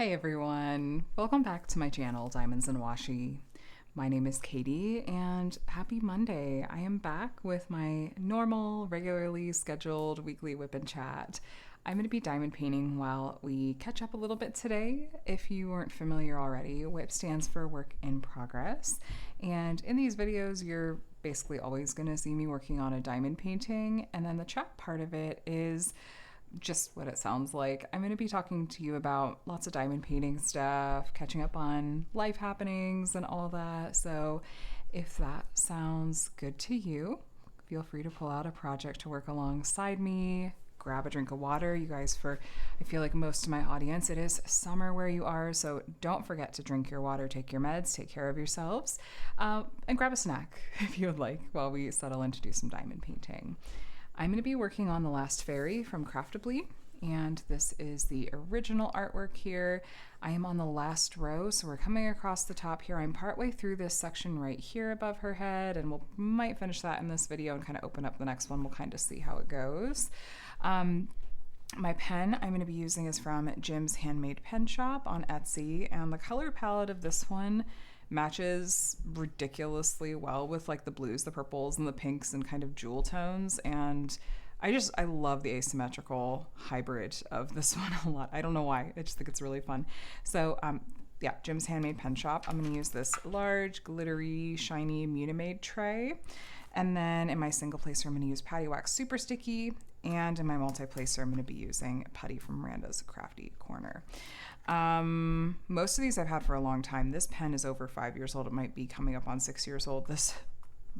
Hi everyone, welcome back to my channel, Diamonds and Washi. My name is Katie and happy Monday. I am back with my normal, regularly scheduled weekly WIP and Chat. I'm going to be diamond painting while we catch up a little bit today. If you weren't familiar already, WIP stands for Work in Progress. And in these videos, you're basically always going to see me working on a diamond painting. And then the chat part of it is just what it sounds like. I'm going to be talking to you about lots of diamond painting stuff, catching up on life happenings and all that. So if that sounds good to you, feel free to pull out a project to work alongside me. Grab a drink of water. You guys, I feel like most of my audience, it is summer where you are, so don't forget to drink your water, take your meds, take care of yourselves, and grab a snack if you would like while we settle in to do some diamond painting. I'm going to be working on The Last Fairy from Craftibly, and this is the original artwork here. I am on the last row, so we're coming across the top here. I'm partway through this section right here above her head, and might finish that in this video and kind of open up the next one. We'll kind of see how it goes. My pen I'm going to be using is from Jim's Handmade Pen Shop on Etsy, and the color palette of this one matches ridiculously well with like the blues, the purples, and the pinks and kind of jewel tones. And I love the asymmetrical hybrid of this one a lot. I don't know why. I just think it's really fun. So yeah, Jim's Handmade Pen Shop. I'm going to use this large, glittery, shiny Munimade tray. And then in my single placer, I'm going to use Patty Wax Super Sticky. And in my multi-placer, I'm going to be using Putty from Miranda's Crafty Corner. Most of these I've had for a long time. This pen is over 5 years old. It might be coming up on 6 years old. This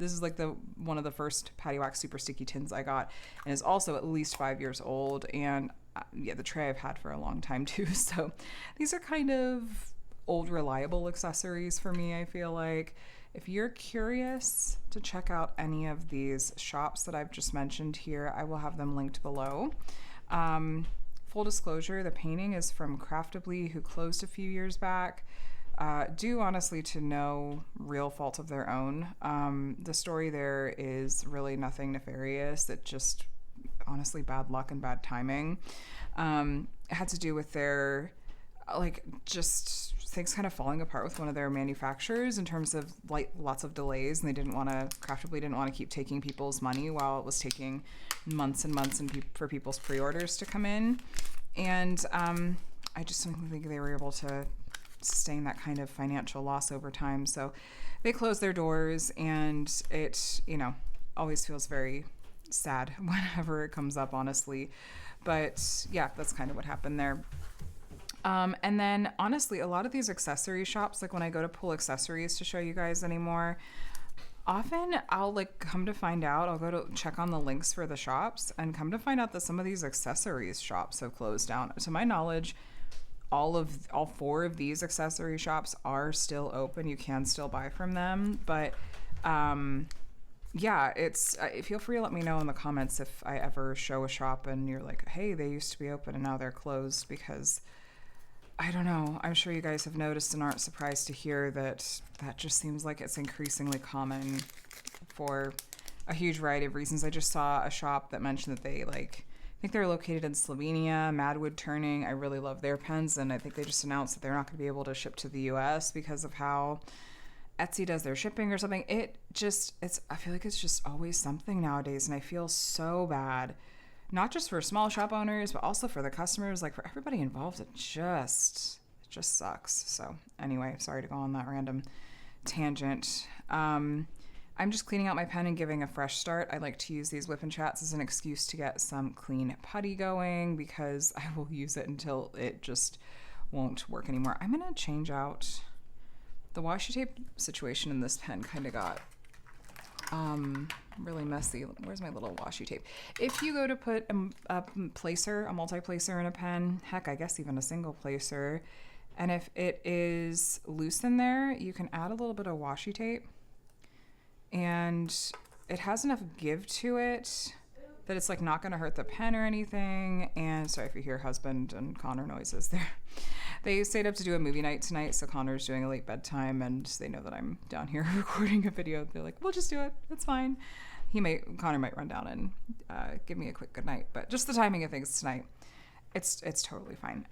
is like one of the first Patty Wax Super Sticky tins I got, and is also at least 5 years old. And yeah, the tray I've had for a long time too. So these are kind of old, reliable accessories for me, I feel like. If you're curious to check out any of these shops that I've just mentioned here, I will have them linked below. Full disclosure, the painting is from Craftibly, who closed a few years back, due honestly to no real fault of their own. The story there is really nothing nefarious. It just honestly bad luck and bad timing. It had to do with their just things kind of falling apart with one of their manufacturers in terms of like lots of delays, and Craftibly didn't want to keep taking people's money while it was taking months and months for people's pre-orders to come in. And I just don't think they were able to sustain that kind of financial loss over time. So they closed their doors, and it, always feels very sad whenever it comes up, honestly. But yeah, that's kind of what happened there. And then honestly, a lot of these accessory shops, like when I go to pull accessories to show you guys anymore, often I'll come to find out, I'll go to check on the links for the shops and come to find out that some of these accessories shops have closed down. To my knowledge, all four of these accessory shops are still open. You can still buy from them, but yeah, feel free to let me know in the comments if I ever show a shop and you're like, hey, they used to be open and now they're closed, because I don't know. I'm sure you guys have noticed and aren't surprised to hear that just seems like it's increasingly common for a huge variety of reasons. I just saw a shop that mentioned that I think they're located in Slovenia, Madwood Turning. I really love their pens, and I think they just announced that they're not going to be able to ship to the US because of how Etsy does their shipping or something. I feel like it's just always something nowadays, and I feel so bad. Not just for small shop owners, but also for the customers, for everybody involved. It just sucks. So anyway, sorry to go on that random tangent. I'm just cleaning out my pen and giving a fresh start. I like to use these WIP and Chats as an excuse to get some clean putty going, because I will use it until it just won't work anymore. I'm going to change out the washi tape situation in this pen. Kind of got really messy. Where's my little washi tape? If you go to put a multi-placer in a pen, heck, I guess even a single placer, and if it is loose in there, you can add a little bit of washi tape, and it has enough give to it that it's not going to hurt the pen or anything. And sorry if you hear husband and Connor noises there. They stayed up to do a movie night tonight, so Connor's doing a late bedtime, and they know that I'm down here recording a video. They're like, we'll just do it. It's fine. Connor might run down and give me a quick good night, but just the timing of things tonight. It's totally fine.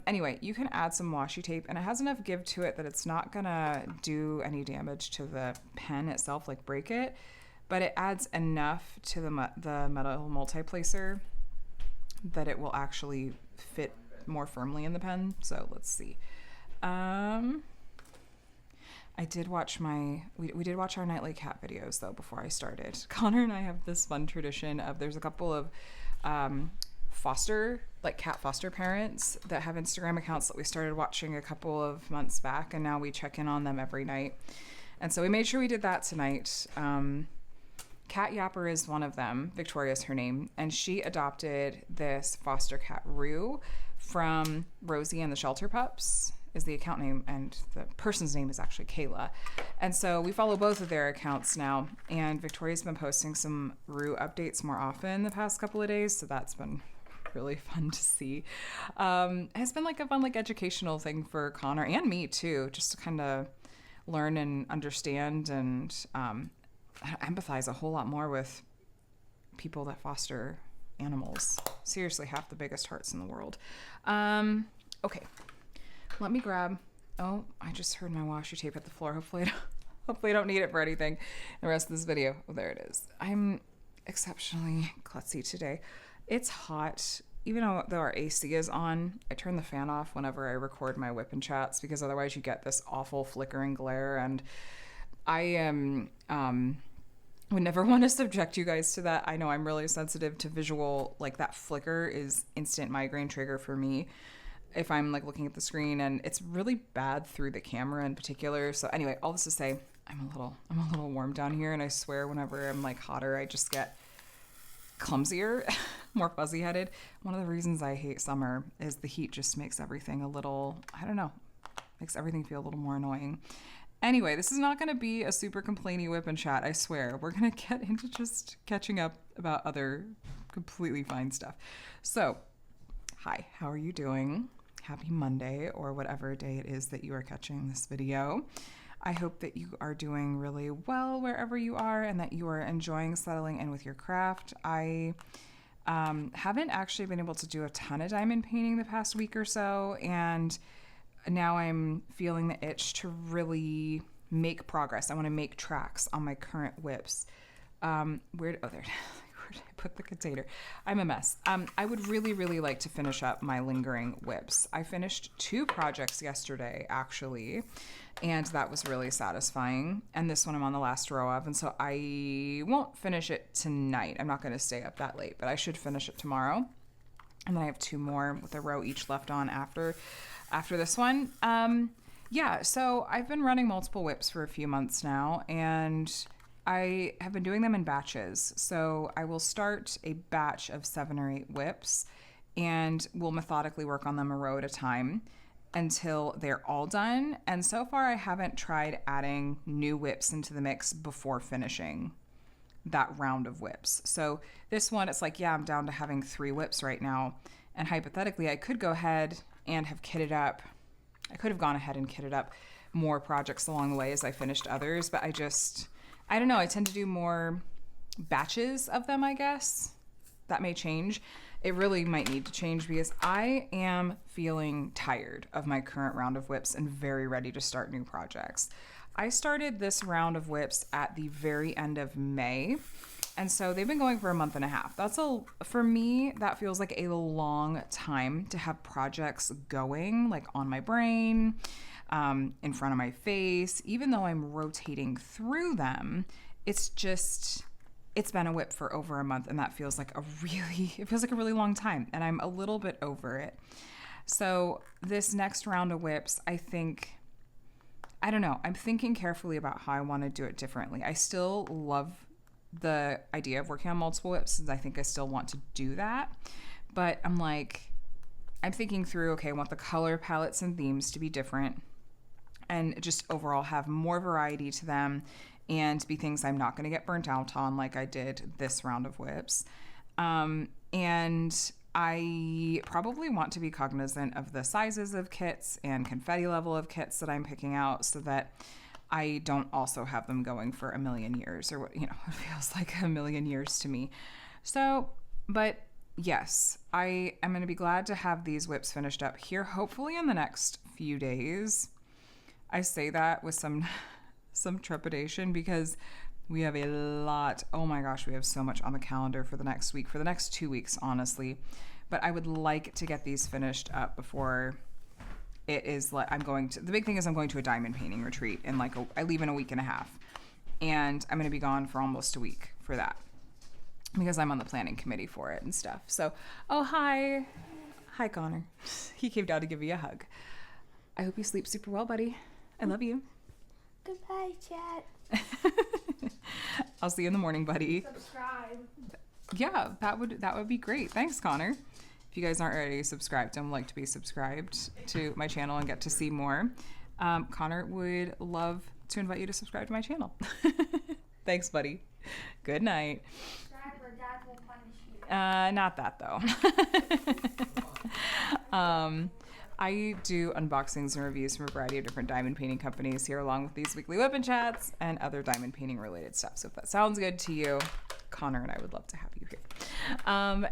Anyway, you can add some washi tape, and it has enough give to it that it's not gonna do any damage to the pen itself, like break it, but it adds enough to the metal multi-placer that it will actually fit more firmly in the pen. So let's see. I did watch we did watch our nightly cat videos though before I started. Connor and I have this fun tradition of, there's a couple of cat foster parents that have Instagram accounts that we started watching a couple of months back, and now we check in on them every night. And so we made sure we did that tonight. Cat Yapper is one of them. Victoria's her name, and she adopted this foster cat Rue from Rosie and the Shelter Pups is the account name, and the person's name is actually Kayla. And so we follow both of their accounts now, and Victoria's been posting some Rue updates more often the past couple of days, so that's been really fun to see. It's been like a fun educational thing for Connor and me too, just to kind of learn and understand and empathize a whole lot more with people that foster animals. Seriously, have the biggest hearts in the world. Okay, let me grab, I just heard my washi tape hit the floor. Hopefully I don't need it for anything the rest of this video. Oh, there it is. I'm exceptionally klutzy today. It's hot. Even though our AC is on, I turn the fan off whenever I record my WIP and Chats, because otherwise you get this awful flickering glare, and I am would never want to subject you guys to that. I know I'm really sensitive to visual, like that flicker is instant migraine trigger for me if I'm looking at the screen, and it's really bad through the camera in particular. So anyway, all this to say, I'm a little warm down here, and I swear whenever I'm hotter, I just get clumsier, more fuzzy headed. One of the reasons I hate summer is the heat just makes everything a little, makes everything feel a little more annoying. Anyway, this is not going to be a super complainy WIP and Chat, I swear. We're going to get into just catching up about other completely fine stuff. So, hi, how are you doing? Happy Monday, or whatever day it is that you are catching this video. I hope that you are doing really well wherever you are, and that you are enjoying settling in with your craft. I haven't actually been able to do a ton of diamond painting the past week or so, and now I'm feeling the itch to really make progress. I want to make tracks on my current WIPs. Where did I put the container? I'm a mess. I would really like to finish up my lingering WIPs. I finished 2 projects yesterday, actually, and that was really satisfying. And this one I'm on the last row of, and so I won't finish it tonight. I'm not going to stay up that late, but I should finish it tomorrow. And then I have 2 more with a row each left on after this one. So I've been running multiple WIPs for a few months now, and I have been doing them in batches. So I will start a batch of 7 or 8 WIPs, and we'll methodically work on them a row at a time until they're all done. And so far I haven't tried adding new WIPs into the mix before finishing that round of WIPs. So this one, it's I'm down to having 3 WIPs right now. And hypothetically, I could go ahead and have kitted up. I could have gone ahead and kitted up more projects along the way as I finished others, but I don't know. I tend to do more batches of them, I guess. That may change. It really might need to change, because I am feeling tired of my current round of WIPs and very ready to start new projects. I started this round of WIPs at the very end of May, and so they've been going for a month and a half. For me, that feels like a long time to have projects going, on my brain, in front of my face. Even though I'm rotating through them, it's been a WIP for over a month, and that feels like a really long time, and I'm a little bit over it. So this next round of WIPs, I don't know. I'm thinking carefully about how I want to do it differently. I still love the idea of working on multiple WIPs, and I think I still want to do that. But I'm thinking through, okay, I want the color palettes and themes to be different, and just overall have more variety to them, and be things I'm not going to get burnt out on like I did this round of WIPs. And I probably want to be cognizant of the sizes of kits and confetti level of kits that I'm picking out, so that I don't also have them going for a million years, or what, it feels like a million years to me. So, but yes, I am going to be glad to have these WIPs finished up here, hopefully in the next few days. I say that with some trepidation because we have a lot. Oh my gosh, we have so much on the calendar for the next week, for the next 2 weeks, honestly. But I would like to get these finished up before it is like the big thing is I'm going to a diamond painting retreat in I leave in a week and a half. And I'm going to be gone for almost a week for that because I'm on the planning committee for it and stuff. So, oh, hi. Hi, Connor. He came down to give me a hug. I hope you sleep super well, buddy. I love you. Goodbye, chat. I'll see you in the morning, buddy. Subscribe. Yeah, that would be great. Thanks, Connor. If you guys aren't already subscribed and would like to be subscribed to my channel and get to see more, Connor would love to invite you to subscribe to my channel. Thanks, buddy. Good night. Subscribe or Dad will punish you. Not that though. I do unboxings and reviews from a variety of different diamond painting companies here, along with these weekly WIP and Chats and other diamond painting related stuff. So if that sounds good to you, Connor and I would love to have you here.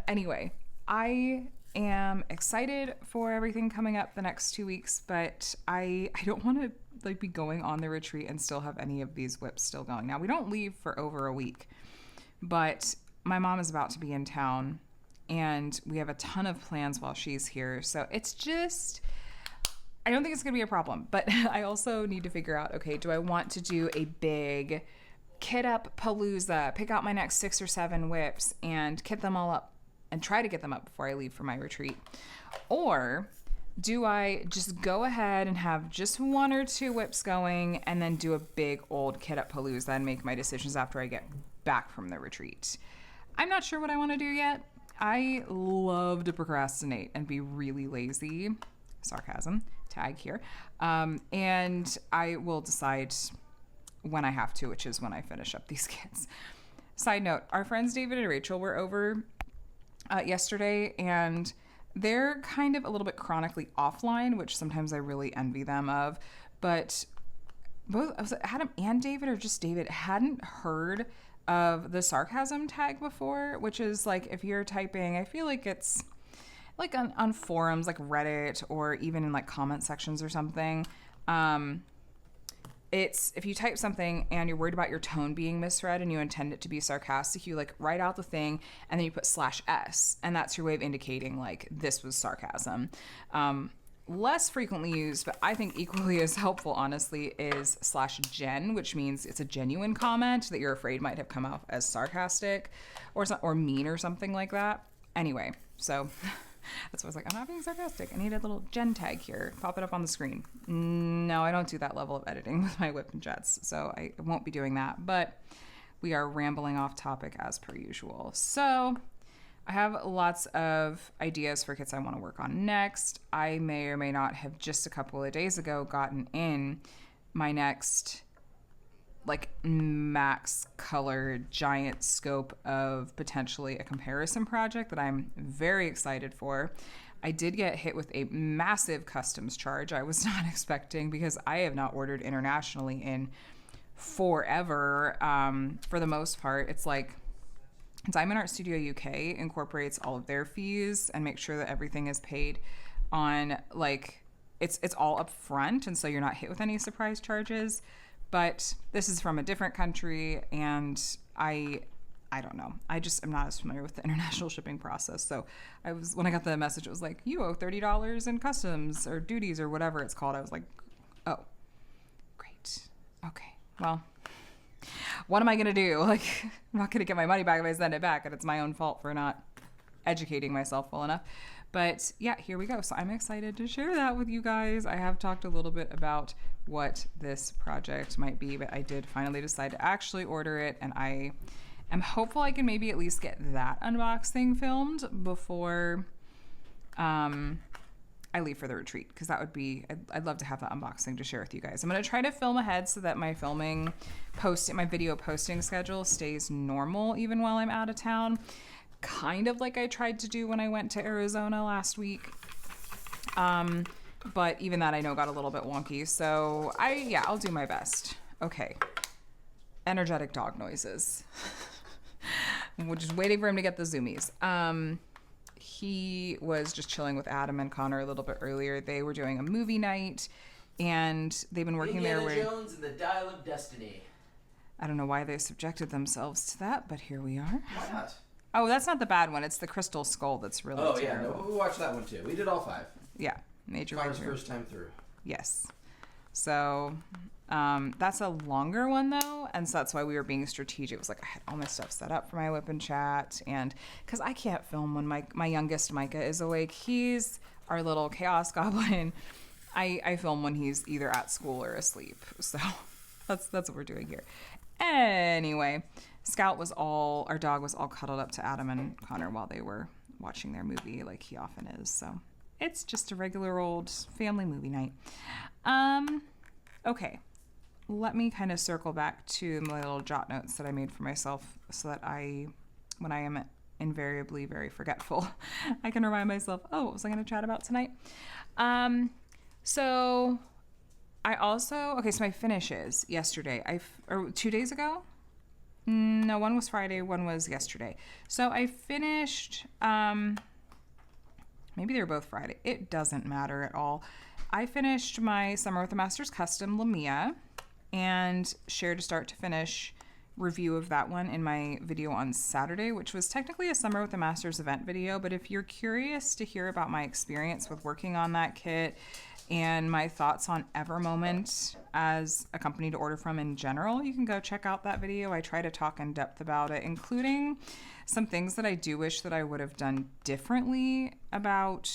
Anyway, I am excited for everything coming up the next 2 weeks, but I don't want to be going on the retreat and still have any of these WIPs still going. Now, we don't leave for over a week, but my mom is about to be in town and we have a ton of plans while she's here. So it's just, I don't think it's going to be a problem, but I also need to figure out, okay, do I want to do a big kit up palooza, pick out my next 6 or 7 WIPs and kit them all up and try to get them up before I leave for my retreat? Or do I just go ahead and have just 1 or 2 WIPs going and then do a big old kit up palooza and make my decisions after I get back from the retreat? I'm not sure what I want to do yet. I love to procrastinate and be really lazy. Sarcasm, tag here. And I will decide when I have to, which is when I finish up these kits. Side note, our friends David and Rachel were over yesterday, and they're kind of a little bit chronically offline, which sometimes I really envy them of. But both Adam and David, or just David, hadn't heard of the sarcasm tag before, which is like if you're typing, I feel like it's like on forums like Reddit or even in like comment sections or something. It's if you type something and you're worried about your tone being misread and you intend it to be sarcastic, you like write out the thing and then you put /s, and that's your way of indicating like this was sarcasm. Less frequently used, but I think equally as helpful, honestly, is /gen, which means it's a genuine comment that you're afraid might have come off as sarcastic or mean or something like that. Anyway, so that's why I was like, I'm not being sarcastic. I need a little gen tag here. Pop it up on the screen. No, I don't do that level of editing with my WIP and Chats, so I won't be doing that. But we are rambling off topic as per usual. So I have lots of ideas for kits I want to work on next. I may or may not have just a couple of days ago gotten in my next like max color giant scope of potentially a comparison project that I'm very excited for. I did get hit with a massive customs charge I was not expecting because I have not ordered internationally in forever. For the most part, it's like Diamond Art Studio UK incorporates all of their fees and makes sure that everything is paid on like it's all up front, and so you're not hit with any surprise charges. But this is from a different country, and I don't know. I just am not as familiar with the international shipping process. So when I got the message, it was like, you owe $30 in customs or duties or whatever it's called. I was like, oh, great. Okay, well, what am I going to do? Like, I'm not going to get my money back if I send it back, and it's my own fault for not educating myself well enough. But yeah, here we go. So I'm excited to share that with you guys. I have talked a little bit about what this project might be, but I did finally decide to actually order it, and I am hopeful I can maybe at least get that unboxing filmed before I leave for the retreat, because that would be, I'd love to have that unboxing to share with you guys. I'm going to try to film ahead so that my my video posting schedule stays normal even while I'm out of town. Kind of like I tried to do when I went to Arizona last week. But even that I know got a little bit wonky. So I'll do my best. Okay. Energetic dog noises. We're just waiting for him to get the zoomies. he was just chilling with Adam and Connor a little bit earlier. They were doing a movie night, and they've been working Indiana their way. Jones and the Dial of Destiny. I don't know why they subjected themselves to that, but here we are. Why not? Oh, that's not the bad one. It's the Crystal Skull that's really terrible. Yeah, no, we watched that one too. We did all 5. Yeah, major. Connor's first time through. Yes. So that's a longer one though, and so that's why we were being strategic. It was like I had all my stuff set up for my WIP and Chat, and because I can't film when my youngest Micah is awake. He's our little chaos goblin. I film when he's either at school or asleep. So that's what we're doing here. Anyway, our dog was all cuddled up to Adam and Connor while they were watching their movie, like he often is. So it's just a regular old family movie night. Okay, let me kind of circle back to my little jot notes that I made for myself so that when I am invariably very forgetful, I can remind myself, what was I going to chat about tonight? So my finishes yesterday, or 2 days ago? No, one was Friday, one was yesterday. So I finished, maybe they were both Friday. It doesn't matter at all. I finished my Summer with the Masters custom Lamia and shared a start to finish review of that one in my video on Saturday, which was technically a Summer with the Masters event video. But if you're curious to hear about my experience with working on that kit and my thoughts on Evermoment as a company to order from in general, you can go check out that video. I try to talk in depth about it, including some things that I do wish that I would have done differently about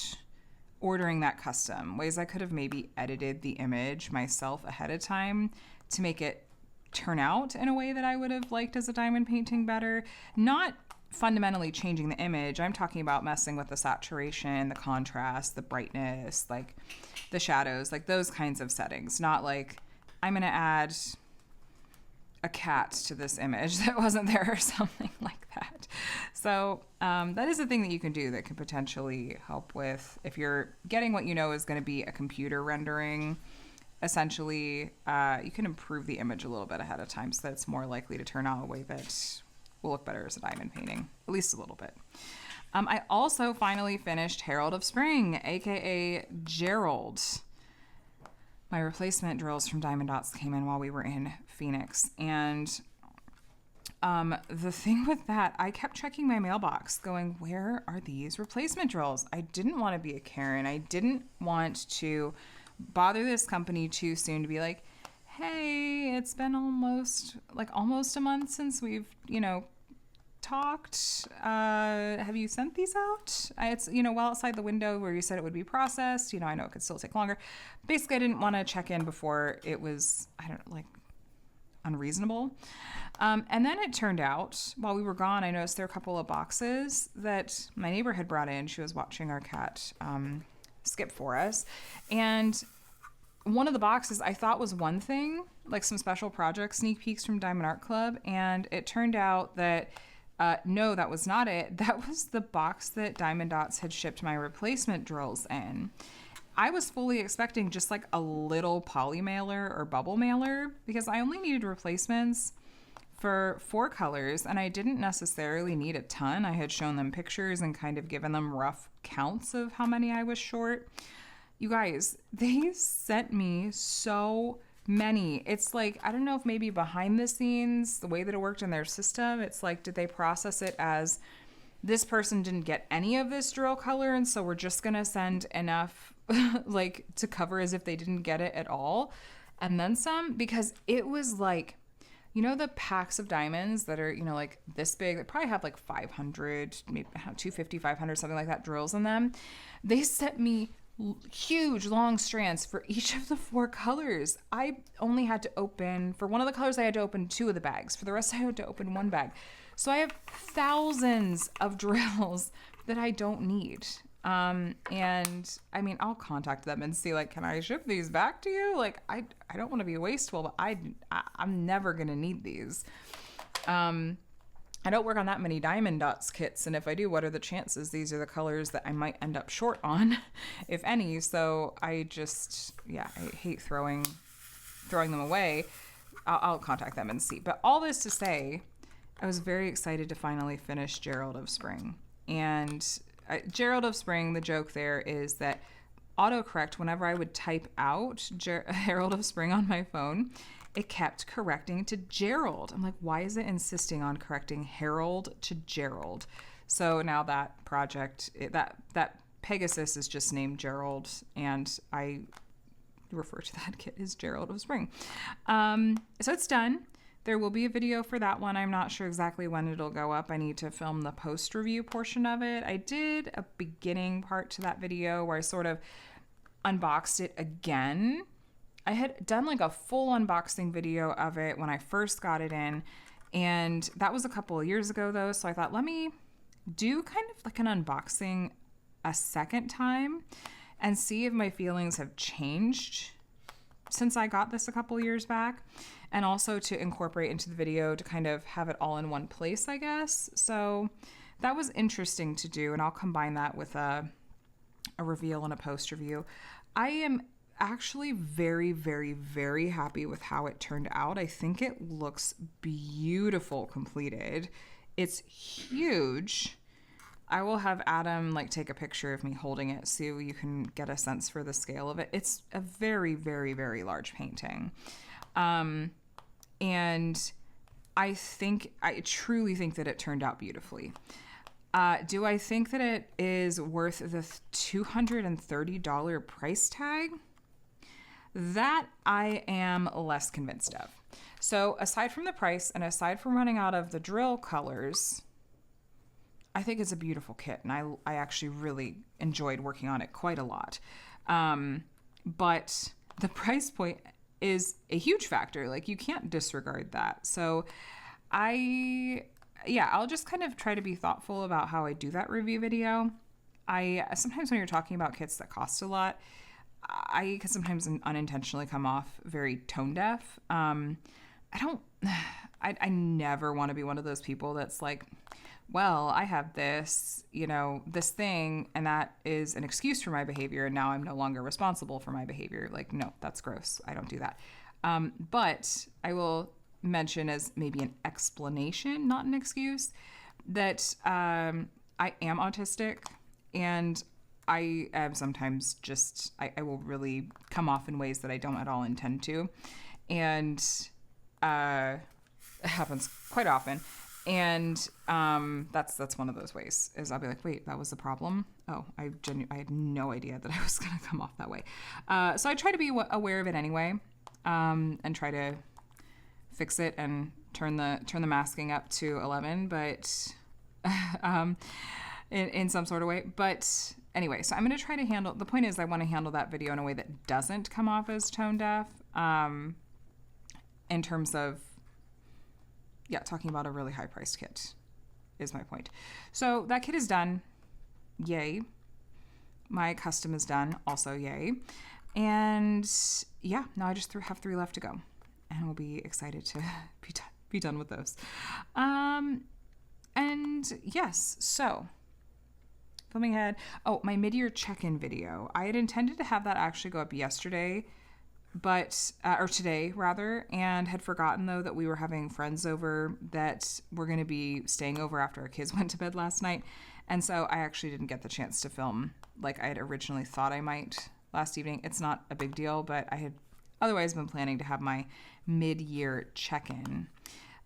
ordering that custom, ways I could have maybe edited the image myself ahead of time to make it turn out in a way that I would have liked as a diamond painting better. Not fundamentally changing the image. I'm talking about messing with the saturation, the contrast, the brightness, like the shadows, like those kinds of settings. Not like I'm going to add a cat to this image that wasn't there or something like that. So that is a thing that you can do that can potentially help with if you're getting what you know is going to be a computer rendering. Essentially, you can improve the image a little bit ahead of time so that it's more likely to turn out a way that will look better as a diamond painting, at least a little bit. I also finally finished Herald of Spring, aka Gerald. My replacement drills from Diamond Dots came in while we were in Phoenix, and the thing with that, I kept checking my mailbox going, where are these replacement drills? I didn't want to be a Karen. I didn't want to bother this company too soon to be like, hey, it's been almost a month since we've, talked. Have you sent these out? It's, well outside the window where you said it would be processed. I know it could still take longer. Basically, I didn't want to check in before it was, unreasonable. And then it turned out, while we were gone, I noticed there were a couple of boxes that my neighbor had brought in. She was watching our cat skip for us. And one of the boxes I thought was one thing, like some special project sneak peeks from Diamond Art Club. And it turned out that, no, that was not it. That was the box that Diamond Dots had shipped my replacement drills in. I was fully expecting just like a little poly mailer or bubble mailer because I only needed replacements for 4 colors and I didn't necessarily need a ton. I had shown them pictures and kind of given them rough counts of how many I was short. You guys, they sent me so many. It's like, I don't know if maybe behind the scenes, the way that it worked in their system, it's like, did they process it as this person didn't get any of this drill color and so we're just going to send enough like to cover as if they didn't get it at all and then some? Because it was like, the packs of diamonds that are, like this big, they probably have like 500, maybe 250, 500, something like that drills in them. They sent me huge long strands for each of the 4 colors. I only had to open, for one of the colors I had to open 2 of the bags. For the rest I had to open 1 bag. So I have thousands of drills that I don't need. And I mean, I'll contact them and see, like, can I ship these back to you? Like, I don't want to be wasteful, but I'm never going to need these. I don't work on that many Diamond Dots kits. And if I do, what are the chances these are the colors that I might end up short on, if any? So I just, I hate throwing them away. I'll contact them and see. But all this to say, I was very excited to finally finish Gerald of Spring. And Gerald of Spring, the joke there is that autocorrect, whenever I would type out Herald of Spring on my phone, it kept correcting to Gerald. I'm like, why is it insisting on correcting Harold to Gerald? So now that project, that Pegasus is just named Gerald, and I refer to that kit as Gerald of Spring. So it's done. There will be a video for that one. I'm not sure exactly when it'll go up. I need to film the post-review portion of it. I did a beginning part to that video where I sort of unboxed it again. I had done like a full unboxing video of it when I first got it in, and that was a couple of years ago though, so I thought, let me do kind of like an unboxing a second time and see if my feelings have changed since I got this a couple years back, and also to incorporate into the video to kind of have it all in one place, I guess. So that was interesting to do, and I'll combine that with a reveal and a post review. I am actually very, very, very happy with how it turned out. I think it looks beautiful completed. It's huge. I will have Adam like take a picture of me holding it so you can get a sense for the scale of it. It's a very, very, very large painting. And I truly think that it turned out beautifully. Do I think that it is worth the $230 price tag? That I am less convinced of. So aside from the price and aside from running out of the drill colors, I think it's a beautiful kit, and I actually really enjoyed working on it quite a lot. But the price point is a huge factor. Like, you can't disregard that. So I'll just kind of try to be thoughtful about how I do that review video. Sometimes when you're talking about kits that cost a lot, I can sometimes unintentionally come off very tone deaf. I never want to be one of those people that's like, well, I have this, this thing, and that is an excuse for my behavior, and now I'm no longer responsible for my behavior. Like, no, that's gross. I don't do that. But I will mention as maybe an explanation, not an excuse, that I am autistic, and I am sometimes just, I will really come off in ways that I don't at all intend to. And it happens quite often. And that's one of those ways, is I'll be like, wait, that was the problem? Oh, I had no idea that I was going to come off that way. So I try to be aware of it anyway, and try to fix it and turn the masking up to 11, but in some sort of way. But anyway, so I'm going to try to handle, the point is I want to handle that video in a way that doesn't come off as tone deaf, in terms of, talking about a really high-priced kit is my point. So that kit is done. Yay. My custom is done. Also, yay. And now I just have 3 left to go. And we'll be excited to be done with those. And yes, so filming ahead. Oh, my mid-year check-in video. I had intended to have that actually go up yesterday, or today rather, and had forgotten though that we were having friends over that were going to be staying over after our kids went to bed last night. And so I actually didn't get the chance to film like I had originally thought I might last evening. It's not a big deal, but I had otherwise been planning to have my mid-year check-in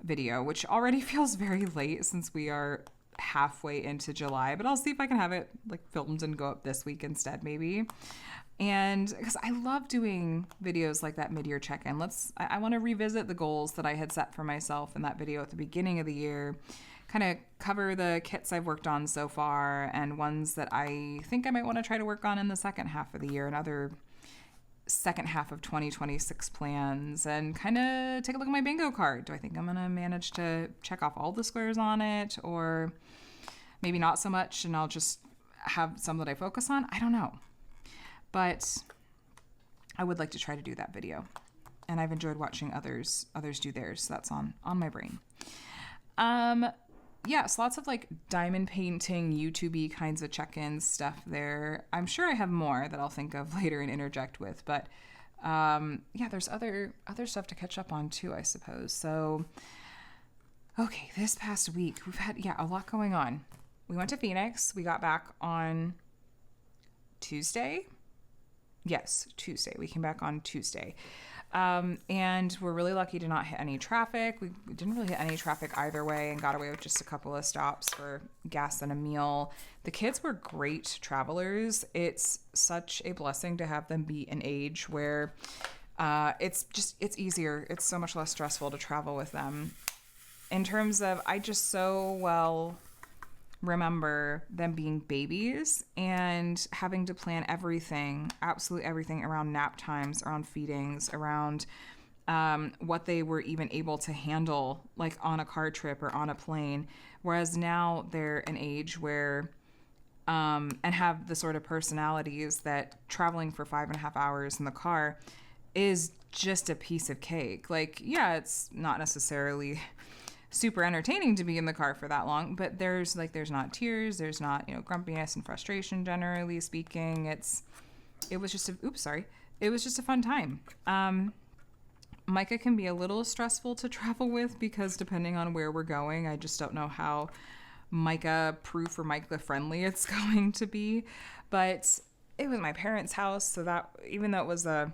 video, which already feels very late since we are halfway into July, but I'll see if I can have it like filmed and go up this week instead, maybe. And because I love doing videos like that mid-year check-in. I want to revisit the goals that I had set for myself in that video at the beginning of the year, kind of cover the kits I've worked on so far and ones that I think I might want to try to work on in the second half of the year and other second half of 2026 plans, and kind of take a look at my bingo card. Do I think I'm going to manage to check off all the squares on it, or maybe not so much and I'll just have some that I focus on? I don't know. But I would like to try to do that video. And I've enjoyed watching others do theirs. So that's on my brain. So lots of like diamond painting, YouTube-y kinds of check-ins stuff there. I'm sure I have more that I'll think of later and interject with. But there's other stuff to catch up on too, I suppose. So, okay, this past week we've had, a lot going on. we went to Phoenix. We got back on Tuesday. Yes, Tuesday. We came back on Tuesday. And we're really lucky to not hit any traffic. We didn't really hit any traffic either way and got away with just a couple of stops for gas and a meal. The kids were great travelers. It's such a blessing to have them be an age where it's easier. It's so much less stressful to travel with them. In terms of, I just so well remember them being babies and having to plan everything, absolutely everything around nap times, around feedings, around what they were even able to handle, like on a car trip or on a plane. Whereas now they're an age where, and have the sort of personalities that traveling for 5.5 hours in the car is just a piece of cake. Like, yeah, it's not necessarily super entertaining to be in the car for that long, but there's not tears, there's not, grumpiness and frustration, generally speaking. It was just a fun time. Micah can be a little stressful to travel with because depending on where we're going, I just don't know how Micah proof or Micah friendly it's going to be. But it was my parents' house, so that even though it was their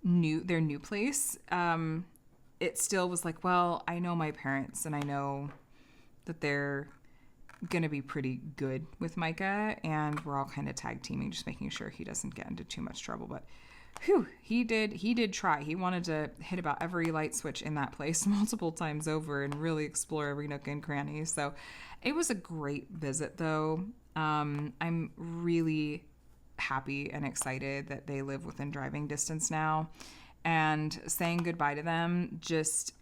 new place, it still was like, well, I know my parents and I know that they're going to be pretty good with Micah, and we're all kind of tag teaming, just making sure he doesn't get into too much trouble. But he did try. He wanted to hit about every light switch in that place multiple times over and really explore every nook and cranny. So it was a great visit, though. I'm really happy and excited that they live within driving distance now. And saying goodbye to them,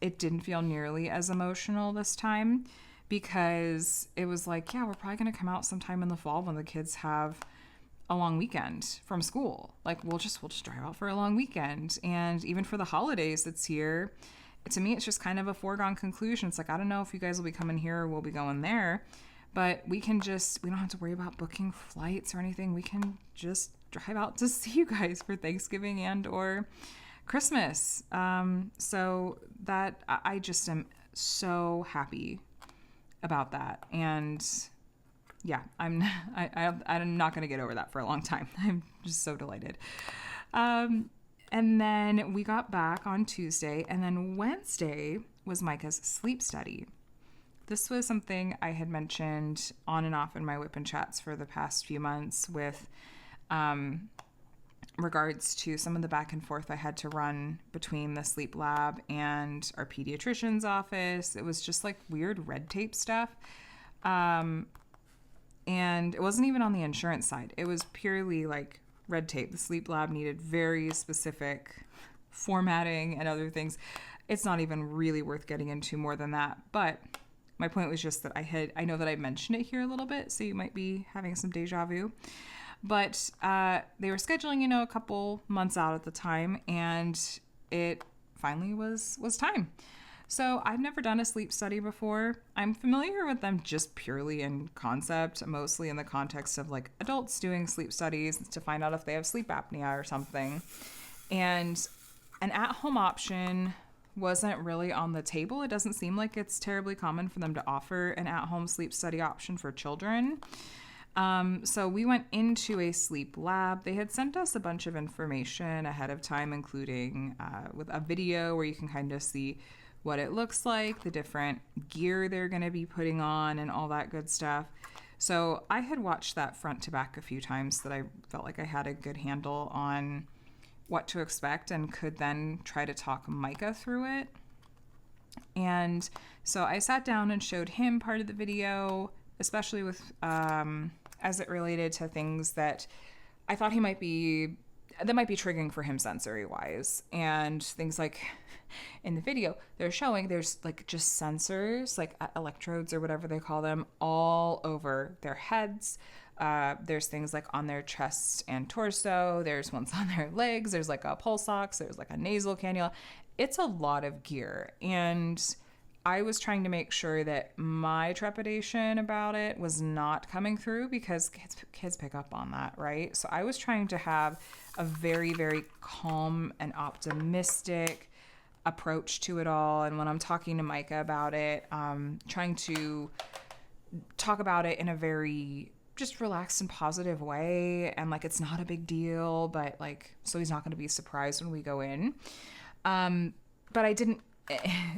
it didn't feel nearly as emotional this time because it was like, yeah, we're probably going to come out sometime in the fall when the kids have a long weekend from school. Like, we'll just drive out for a long weekend. And even for the holidays that's here, to me, it's just kind of a foregone conclusion. It's like, I don't know if you guys will be coming here or we'll be going there, but we don't have to worry about booking flights or anything. We can just drive out to see you guys for Thanksgiving and or Christmas. So that I just am so happy about that. And yeah, I'm not going to get over that for a long time. I'm just so delighted. And then we got back on Tuesday, and then Wednesday was Micah's sleep study. This was something I had mentioned on and off in my WIP and Chats for the past few months with regards to some of the back and forth I had to run between the sleep lab and our pediatrician's office. It was just like weird red tape stuff. And it wasn't even on the insurance side. It was purely like red tape. The sleep lab needed very specific formatting and other things. It's not even really worth getting into more than that. But my point was just that I know that I mentioned it here a little bit, so you might be having some deja vu. But they were scheduling, a couple months out at the time, and it finally was time. So I've never done a sleep study before. I'm familiar with them just purely in concept, mostly in the context of like adults doing sleep studies to find out if they have sleep apnea or something. And an at-home option wasn't really on the table. It doesn't seem like it's terribly common for them to offer an at-home sleep study option for children. So we went into a sleep lab. They had sent us a bunch of information ahead of time, including with a video where you can kind of see what it looks like, the different gear they're going to be putting on and all that good stuff. So I had watched that front to back a few times so that I felt like I had a good handle on what to expect and could then try to talk Micah through it. And so I sat down and showed him part of the video, especially with as it related to things that I thought that might be triggering for him sensory wise, and things like in the video they're showing there's like just sensors, like electrodes or whatever they call them, all over their heads. There's things like on their chest and torso. There's ones on their legs. There's like a pulse ox. There's like a nasal cannula. It's a lot of gear, and I was trying to make sure that my trepidation about it was not coming through, because kids pick up on that, right? So I was trying to have a very, very calm and optimistic approach to it all. And when I'm talking to Micah about it, trying to talk about it in a very just relaxed and positive way, and like it's not a big deal, but like so he's not going to be surprised when we go in. But I didn't.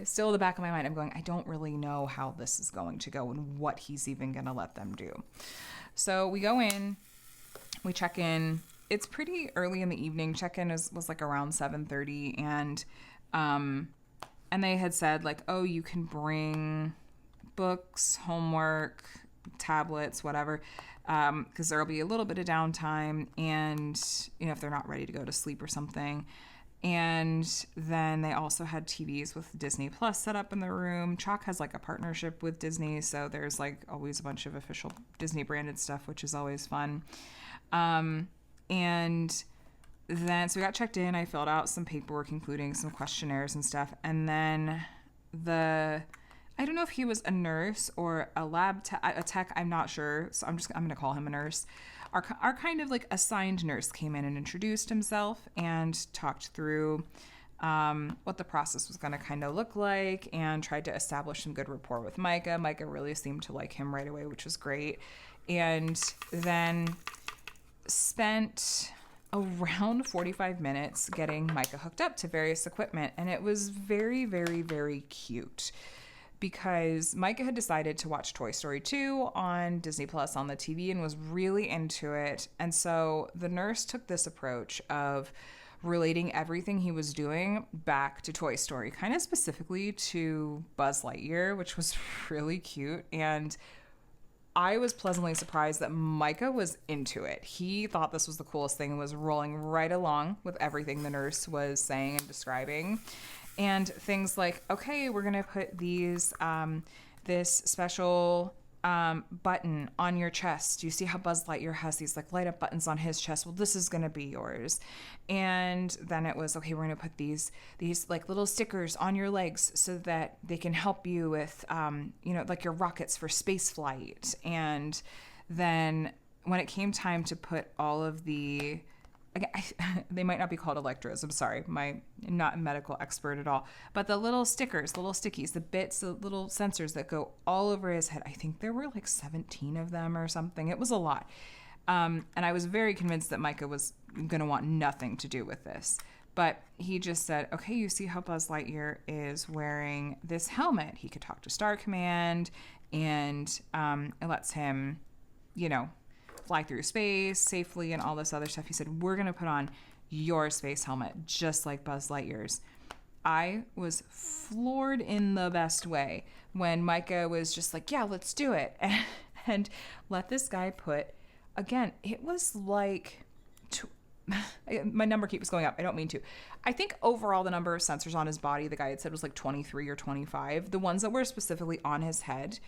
Still in the back of my mind, I'm going, I don't really know how this is going to go and what he's even going to let them do. So we go in, we check in. It's pretty early in the evening. Check-in was like around 7:30, and they had said like, oh, you can bring books, homework, tablets, whatever, because there'll be a little bit of downtime, and if they're not ready to go to sleep or something. And then they also had TVs with Disney Plus set up in the room. Chalk has like a partnership with Disney, so there's like always a bunch of official Disney branded stuff, which is always fun. And then so we got checked in. I filled out some paperwork, including some questionnaires and stuff. And then I don't know if he was a nurse or a tech. I'm not sure. So I'm going to call him a nurse. Our kind of like assigned nurse came in and introduced himself and talked through what the process was going to kind of look like, and tried to establish some good rapport with Micah. Micah really seemed to like him right away, which was great. And then spent around 45 minutes getting Micah hooked up to various equipment. And it was very, very, very cute, because Micah had decided to watch Toy Story 2 on Disney Plus on the TV and was really into it. And so the nurse took this approach of relating everything he was doing back to Toy Story, kind of specifically to Buzz Lightyear, which was really cute. And I was pleasantly surprised that Micah was into it. He thought this was the coolest thing and was rolling right along with everything the nurse was saying and describing. And things like, okay, we're going to put these, this special button on your chest. You see how Buzz Lightyear has these like light up buttons on his chest? Well, this is going to be yours. And then it was, okay, we're going to put these like little stickers on your legs so that they can help you with, like your rockets for space flight. And then when it came time to put all of the, they might not be called electrodes. I'm sorry. I'm not a medical expert at all. But the little stickers, little stickies, the bits, the little sensors that go all over his head. I think there were like 17 of them or something. It was a lot. And I was very convinced that Micah was going to want nothing to do with this. But he just said, okay, you see how Buzz Lightyear is wearing this helmet. He could talk to Star Command, and it lets him, fly through space safely and all this other stuff. He said, we're going to put on your space helmet just like Buzz Lightyear's. I was floored in the best way when Micah was just like, yeah, let's do it. And let this guy put, again, it was like, my number keeps going up. I don't mean to. I think overall the number of sensors on his body, the guy had said was like 23 or 25. The ones that were specifically on his head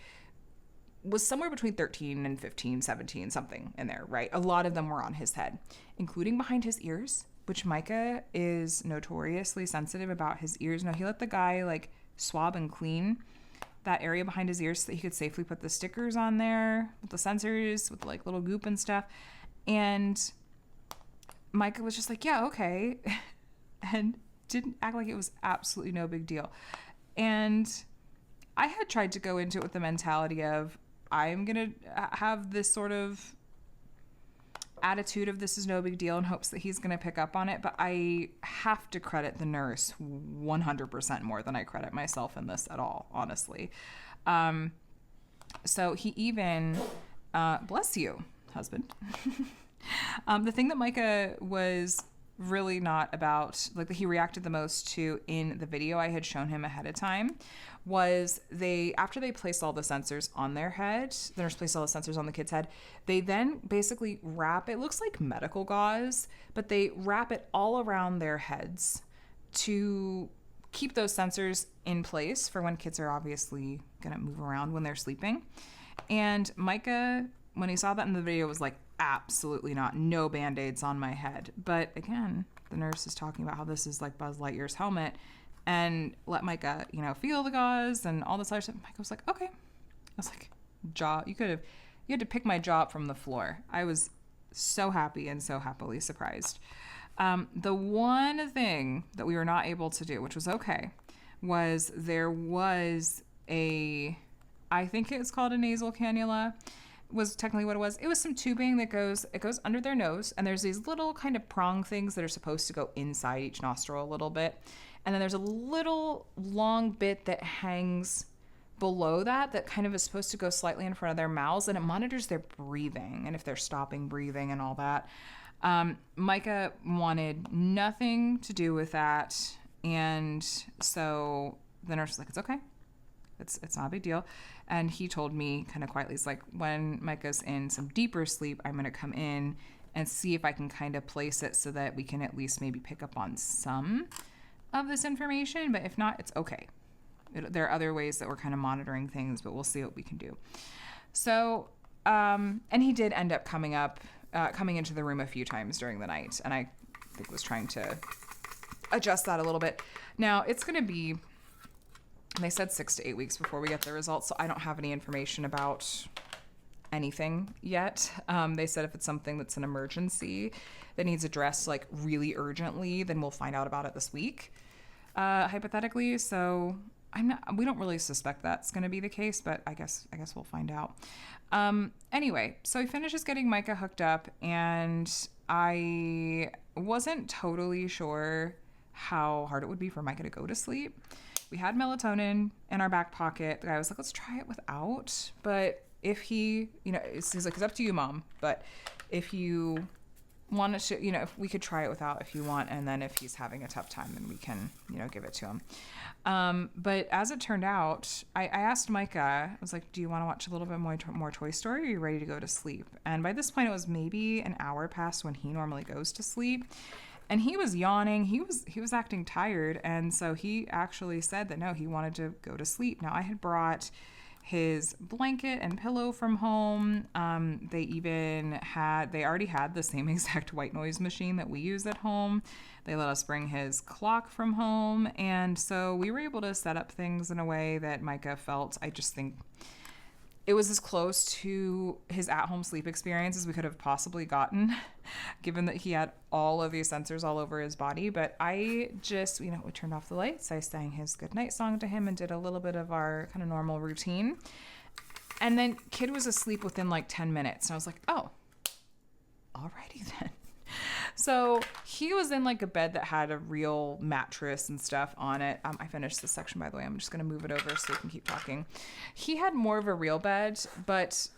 was somewhere between 13 and 15, 17, something in there, right? A lot of them were on his head, including behind his ears, which Micah is notoriously sensitive about his ears. No, he let the guy like swab and clean that area behind his ears so that he could safely put the stickers on there with the sensors, with like little goop and stuff. And Micah was just like, yeah, okay. And didn't act like it was absolutely no big deal. And I had tried to go into it with the mentality of, I'm going to have this sort of attitude of this is no big deal in hopes that he's going to pick up on it. But I have to credit the nurse 100% more than I credit myself in this at all, honestly. So he even, bless you, husband. The thing that Micah was really not about, like that he reacted the most to in the video I had shown him ahead of time, was after they placed all the sensors on their head, the nurse placed all the sensors on the kid's head, they then basically wrap, it looks like medical gauze, but they wrap it all around their heads to keep those sensors in place for when kids are obviously going to move around when they're sleeping. And Micah, when he saw that in the video, was like, absolutely not. No Band-Aids on my head. But again, the nurse is talking about how this is like Buzz Lightyear's helmet, and let Micah, feel the gauze and all this other stuff. Micah was like, okay. I was like, you had to pick my jaw up from the floor. I was so happy and so happily surprised. The one thing that we were not able to do, which was okay, was there was a I think it's called a nasal cannula, was technically what it was. It was some tubing that goes under their nose, and there's these little kind of prong things that are supposed to go inside each nostril a little bit. And then there's a little long bit that hangs below that kind of is supposed to go slightly in front of their mouths, and it monitors their breathing and if they're stopping breathing and all that. Micah wanted nothing to do with that, and so the nurse was like, it's okay. It's not a big deal. And he told me kind of quietly, he's like, when Micah's in some deeper sleep, I'm going to come in and see if I can kind of place it so that we can at least maybe pick up on some of this information. But if not, it's okay. There are other ways that we're kind of monitoring things, but we'll see what we can do. So, and he did end up coming into the room a few times during the night. And I think was trying to adjust that a little bit. Now, it's going to be... They said 6 to 8 weeks before we get the results, so I don't have any information about anything yet. They said if it's something that's an emergency that needs addressed like really urgently, then we'll find out about it this week, hypothetically. So we don't really suspect that's going to be the case, but I guess we'll find out. Anyway, so he finishes getting Micah hooked up, and I wasn't totally sure how hard it would be for Micah to go to sleep. We had melatonin in our back pocket. The guy was like, let's try it without. But if he's like, it's up to you, Mom. But if you want to, if we could try it without if you want. And then if he's having a tough time, then we can, give it to him. But as it turned out, I asked Micah, I was like, do you want to watch a little bit more Toy Story? Or are you ready to go to sleep? And by this point, it was maybe an hour past when he normally goes to sleep. And he was yawning. He was acting tired. And so he actually said that, no, he wanted to go to sleep. Now, I had brought his blanket and pillow from home. They already had the same exact white noise machine that we use at home. They let us bring his clock from home. And so we were able to set up things in a way that Micah felt, I just think, it was as close to his at-home sleep experience as we could have possibly gotten, given that he had all of these sensors all over his body. But I just, we turned off the lights. I sang his goodnight song to him and did a little bit of our kind of normal routine. And then kid was asleep within like 10 minutes. And I was like, oh, alrighty then. So he was in like a bed that had a real mattress and stuff on it. I finished this section, by the way. I'm just going to move it over so we can keep talking. He had more of a real bed, but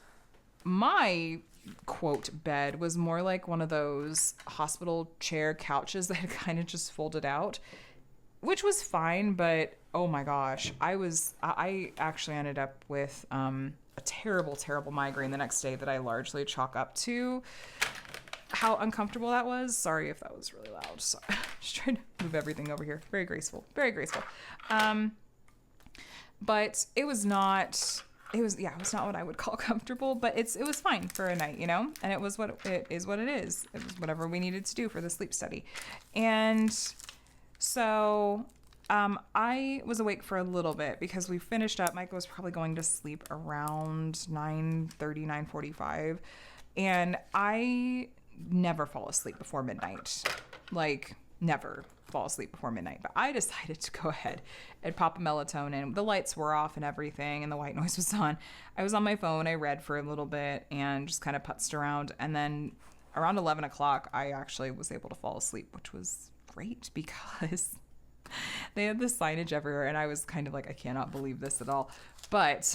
my quote bed was more like one of those hospital chair couches that had kind of just folded out, which was fine. But oh my gosh, I actually ended up with a terrible, terrible migraine the next day that I largely chalk up to how uncomfortable that was. Sorry if that was really loud. Sorry. Just trying to move everything over here. Very graceful. Very graceful. But it was not what I would call comfortable, but it was fine for a night, and it was what it is. It was whatever we needed to do for the sleep study. And so I was awake for a little bit because we finished up. Micah was probably going to sleep around 9:30, 9:45. And I never fall asleep before midnight. Like, never fall asleep before midnight. But I decided to go ahead and pop a melatonin. The lights were off and everything, and the white noise was on. I was on my phone. I read for a little bit and just kind of putzed around. And then around 11 o'clock, I actually was able to fall asleep, which was great because they had this signage everywhere. And I was kind of like, I cannot believe this at all. But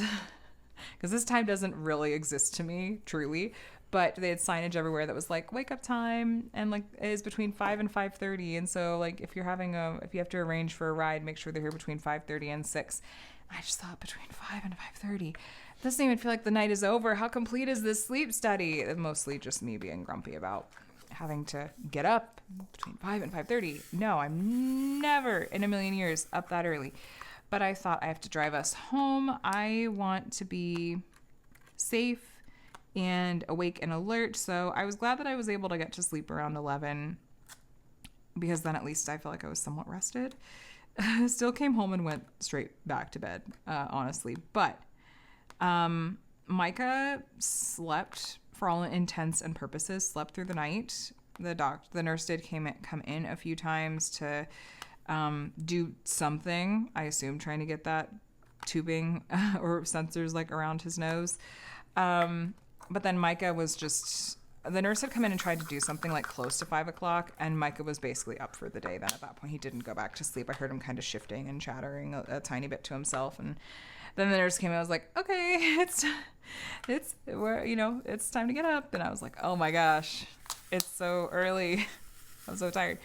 because this time doesn't really exist to me, truly. But they had signage everywhere that was like wake up time and like it is between 5 and 5:30. And so like if you have to arrange for a ride, make sure they're here between 5:30 and 6. I just thought between 5 and 5:30. It doesn't even feel like the night is over. How complete is this sleep study? Mostly just me being grumpy about having to get up between 5 and 5:30. No, I'm never in a million years up that early. But I thought I have to drive us home. I want to be safe and awake and alert. So I was glad that I was able to get to sleep around 11 because then at least I felt like I was somewhat rested. Still came home and went straight back to bed, honestly. But Micah slept for all intents and purposes, slept through the night. The nurse did come in a few times to do something, I assume trying to get that tubing or sensors like around his nose. But then Micah was just, the nurse had come in and tried to do something like close to 5 o'clock, and Micah was basically up for the day. Then at that point, he didn't go back to sleep. I heard him kind of shifting and chattering a tiny bit to himself. And then the nurse came in. I was like, okay, it's time to get up. And I was like, oh my gosh, it's so early. I'm so tired.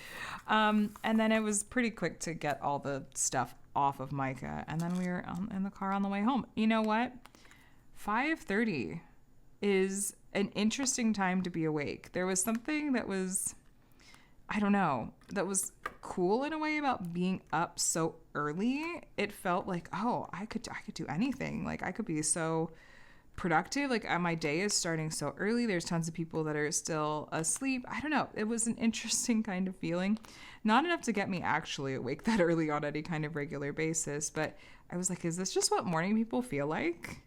And then it was pretty quick to get all the stuff off of Micah. And then we were in the car on the way home. You know what? 5:30 is an interesting time to be awake. There was something that was, I don't know, that was cool in a way about being up so early. It felt like, oh, I could do anything. Like I could be so productive. Like my day is starting so early. There's tons of people that are still asleep. I don't know. It was an interesting kind of feeling. Not enough to get me actually awake that early on any kind of regular basis, but I was like, is this just what morning people feel like?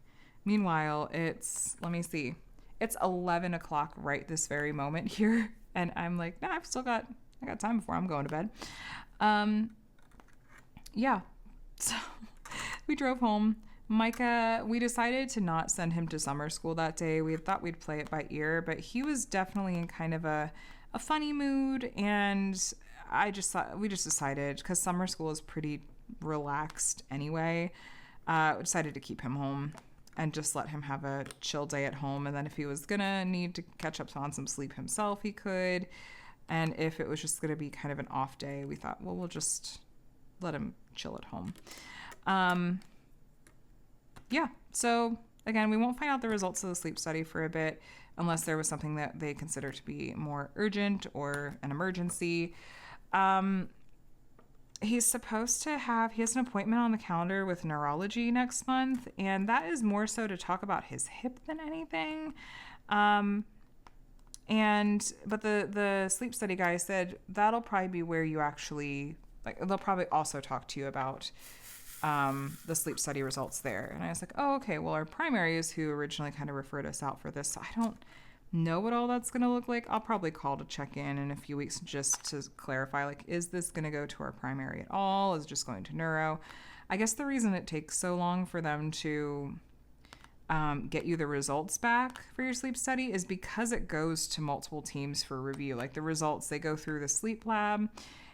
Meanwhile, let me see. It's 11 o'clock right this very moment here. And I'm like, nah, I got time before I'm going to bed. Yeah. So we drove home. Micah, we decided to not send him to summer school that day. We thought we'd play it by ear, but he was definitely in kind of a funny mood. And we just decided, because summer school is pretty relaxed anyway, we decided to keep him home and just let him have a chill day at home. And then if he was gonna need to catch up on some sleep himself, he could. And if it was just gonna be kind of an off day, we thought, well, we'll just let him chill at home. Yeah, so again, we won't find out the results of the sleep study for a bit unless there was something that they consider to be more urgent or an emergency. He has an appointment on the calendar with neurology next month, and that is more so to talk about his hip than anything. But the sleep study guy said that'll probably be where you actually, like, they'll probably also talk to you about the sleep study results there. And I was like, oh, okay, well, our primary is who originally kind of referred us out for this. So I don't know what all that's going to look like. I'll probably call to check in a few weeks just to clarify, like, is this going to go to our primary at all? Is it just going to neuro? I guess the reason it takes so long for them to get you the results back for your sleep study is because it goes to multiple teams for review. Like the results, they go through the sleep lab,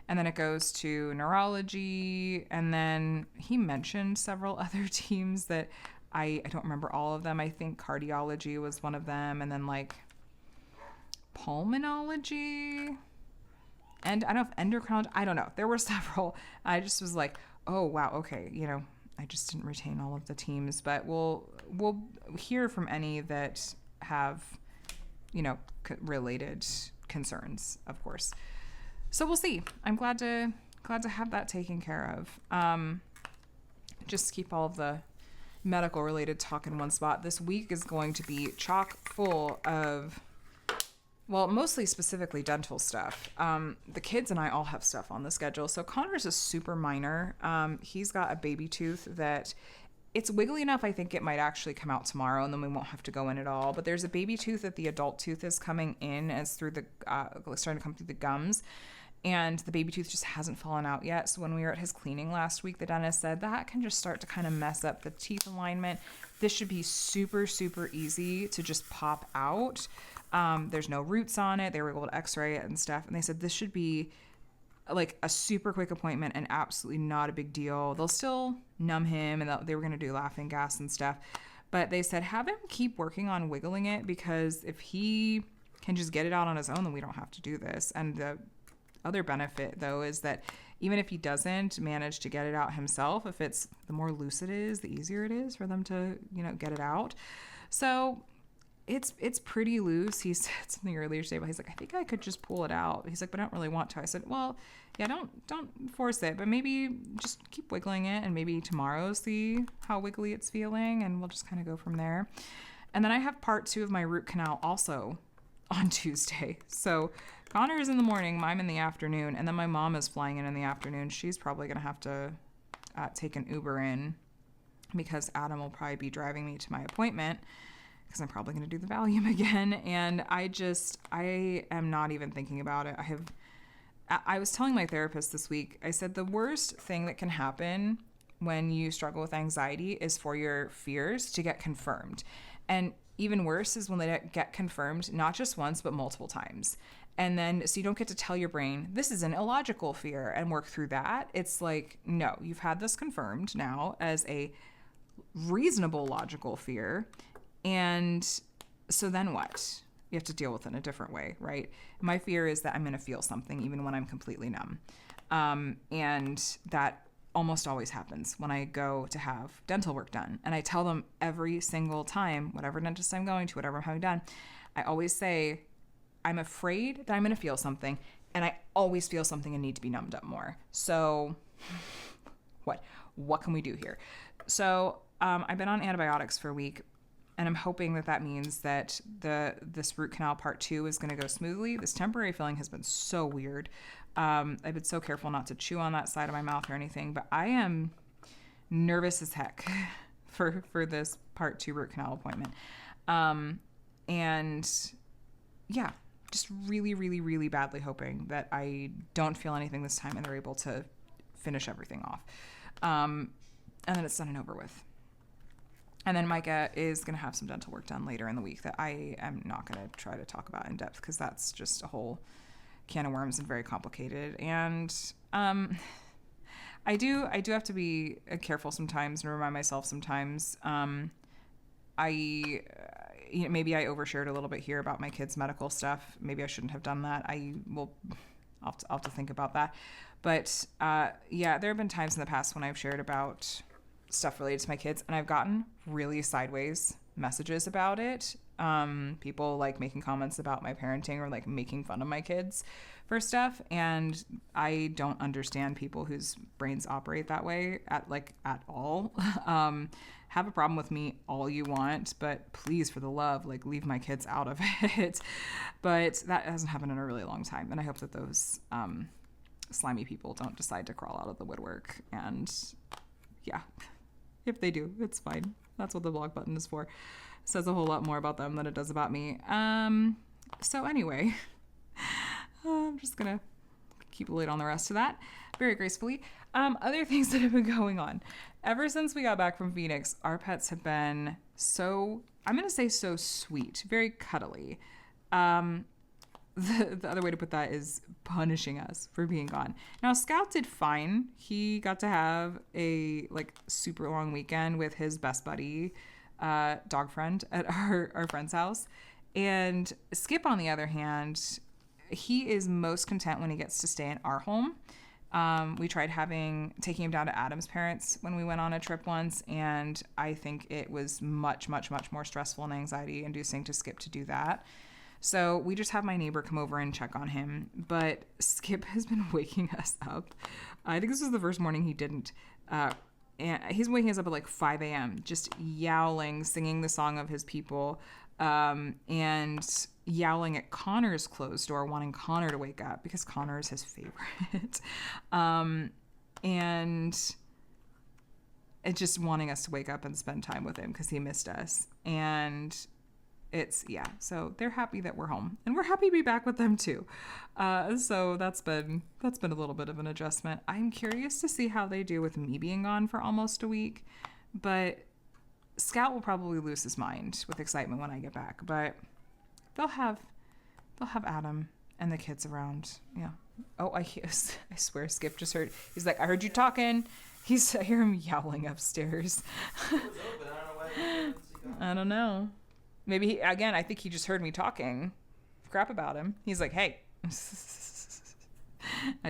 and then it goes to neurology, and then he mentioned several other teams that I don't remember all of them. I think cardiology was one of them, and then like pulmonology, and I don't know if endocrinology, I don't know. There were several. I just was like, oh wow, okay, I just didn't retain all of the teams, but we'll hear from any that have, related concerns, of course. So we'll see. I'm glad to have that taken care of. Just keep all of the medical related talk in one spot. This week is going to be chock full of, well, mostly specifically dental stuff. The kids and I all have stuff on the schedule. So Connor's is super minor. He's got a baby tooth that it's wiggly enough. I think it might actually come out tomorrow, and then we won't have to go in at all. But there's a baby tooth that the adult tooth is coming in, and it's through starting to come through the gums. And the baby tooth just hasn't fallen out yet. So when we were at his cleaning last week, the dentist said that can just start to kind of mess up the teeth alignment. This should be super, super easy to just pop out. There's no roots on it. They were able to x-ray it and stuff. And they said this should be like a super quick appointment and absolutely not a big deal. They'll still numb him, and they were going to do laughing gas and stuff. But they said have him keep working on wiggling it, because if he can just get it out on his own, then we don't have to do this. And the other benefit, though, is that even if he doesn't manage to get it out himself, the more loose it is, the easier it is for them to, get it out. So it's pretty loose. He said something earlier today, but he's like, I think I could just pull it out. He's like, but I don't really want to. I said, well, yeah, don't force it, but maybe just keep wiggling it, and maybe tomorrow see how wiggly it's feeling, and we'll just kind of go from there. And then I have part 2 of my root canal also on Tuesday. So Connor is in the morning, I'm in the afternoon, and then my mom is flying in the afternoon. She's probably going to have to take an Uber in, because Adam will probably be driving me to my appointment, because I'm probably going to do the Valium again. And I am not even thinking about it. I was telling my therapist this week, I said the worst thing that can happen when you struggle with anxiety is for your fears to get confirmed. And even worse is when they get confirmed, not just once, but multiple times. And then, so you don't get to tell your brain, this is an illogical fear, and work through that. It's like, no, you've had this confirmed now as a reasonable logical fear. And so then what? You have to deal with it in a different way, right? My fear is that I'm going to feel something even when I'm completely numb. And that almost always happens when I go to have dental work done. And I tell them every single time, whatever dentist I'm going to, whatever I'm having done, I always say, I'm afraid that I'm going to feel something. And I always feel something and need to be numbed up more. So what can we do here? So I've been on antibiotics for a week. And I'm hoping that means that this root canal part 2 is going to go smoothly. This temporary filling has been so weird. I've been so careful not to chew on that side of my mouth or anything, but I am nervous as heck for this part 2 root canal appointment. And yeah, just really, really, really badly hoping that I don't feel anything this time and they're able to finish everything off. And then it's done and over with. And then Micah is going to have some dental work done later in the week that I am not going to try to talk about in depth because that's just a whole can of worms and very complicated. And I do have to be careful sometimes and remind myself sometimes. Maybe I overshared a little bit here about my kids' medical stuff. Maybe I shouldn't have done that. I'll have to think about that. But yeah, there have been times in the past when I've shared about stuff related to my kids and I've gotten really sideways messages about it. People like making comments about my parenting or like making fun of my kids for stuff. And I don't understand people whose brains operate that way at all. Have a problem with me all you want, but please, for the love, like leave my kids out of it. But that hasn't happened in a really long time. And I hope that those slimy people don't decide to crawl out of the woodwork. And yeah, if they do, it's fine. That's what the blog button is for. It says a whole lot more about them than it does about me. So anyway, I'm just going to keep a lid on the rest of that very gracefully. Other things that have been going on. Ever since we got back from Phoenix, our pets have been so sweet, very cuddly. The other way to put that is punishing us for being gone. Now, Scout did fine. He got to have a super long weekend with his best buddy, dog friend at our friend's house. And Skip, on the other hand, he is most content when he gets to stay in our home. We tried taking him down to Adam's parents when we went on a trip once, and I think it was much, much, much more stressful and anxiety inducing to Skip to do that. So we just have my neighbor come over and check on him. But Skip has been waking us up. I think this was the first morning he didn't. And he's waking us up at 5 a.m., just yowling, singing the song of his people, and yowling at Connor's closed door, wanting Connor to wake up because Connor is his favorite. And it's just wanting us to wake up and spend time with him because he missed us. And so they're happy that we're home, and we're happy to be back with them too. So that's been a little bit of an adjustment. I'm curious to see how they do with me being gone for almost a week, but Scout will probably lose his mind with excitement when I get back, but they'll have Adam and the kids around. Yeah. Oh, I swear Skip just heard. He's like, I heard you talking. I hear him yowling upstairs. I don't know. Maybe I think he just heard me talking crap about him. He's like, hey. I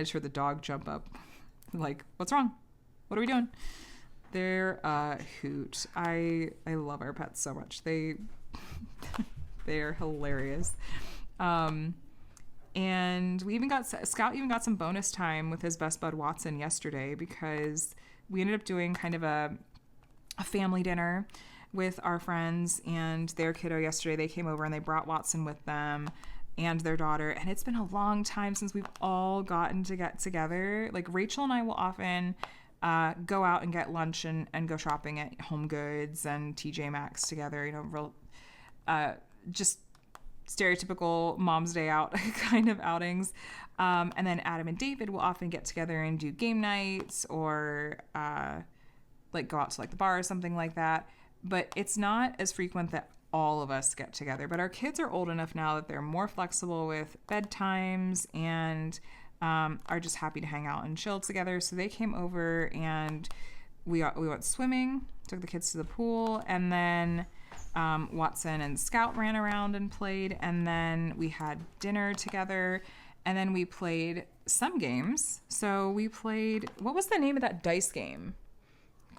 just heard the dog jump up. Like, what's wrong? What are we doing? They're a hoot. I love our pets so much. They're hilarious. And Scout even got some bonus time with his best bud Watson yesterday because we ended up doing kind of a family dinner with our friends and their kiddo yesterday. They came over and they brought Watson with them and their daughter. And it's been a long time since we've all gotten to get together. Like Rachel and I will often go out and get lunch and go shopping at Home Goods and TJ Maxx together, real just stereotypical mom's day out kind of outings. And then Adam and David will often get together and do game nights or like go out to like the bar or something like that. But it's not as frequent that all of us get together. But our kids are old enough now that they're more flexible with bedtimes and are just happy to hang out and chill together. So they came over and we went swimming, took the kids to the pool, and then Watson and Scout ran around and played, and then we had dinner together, and then we played some games. So we played, what was the name of that dice game?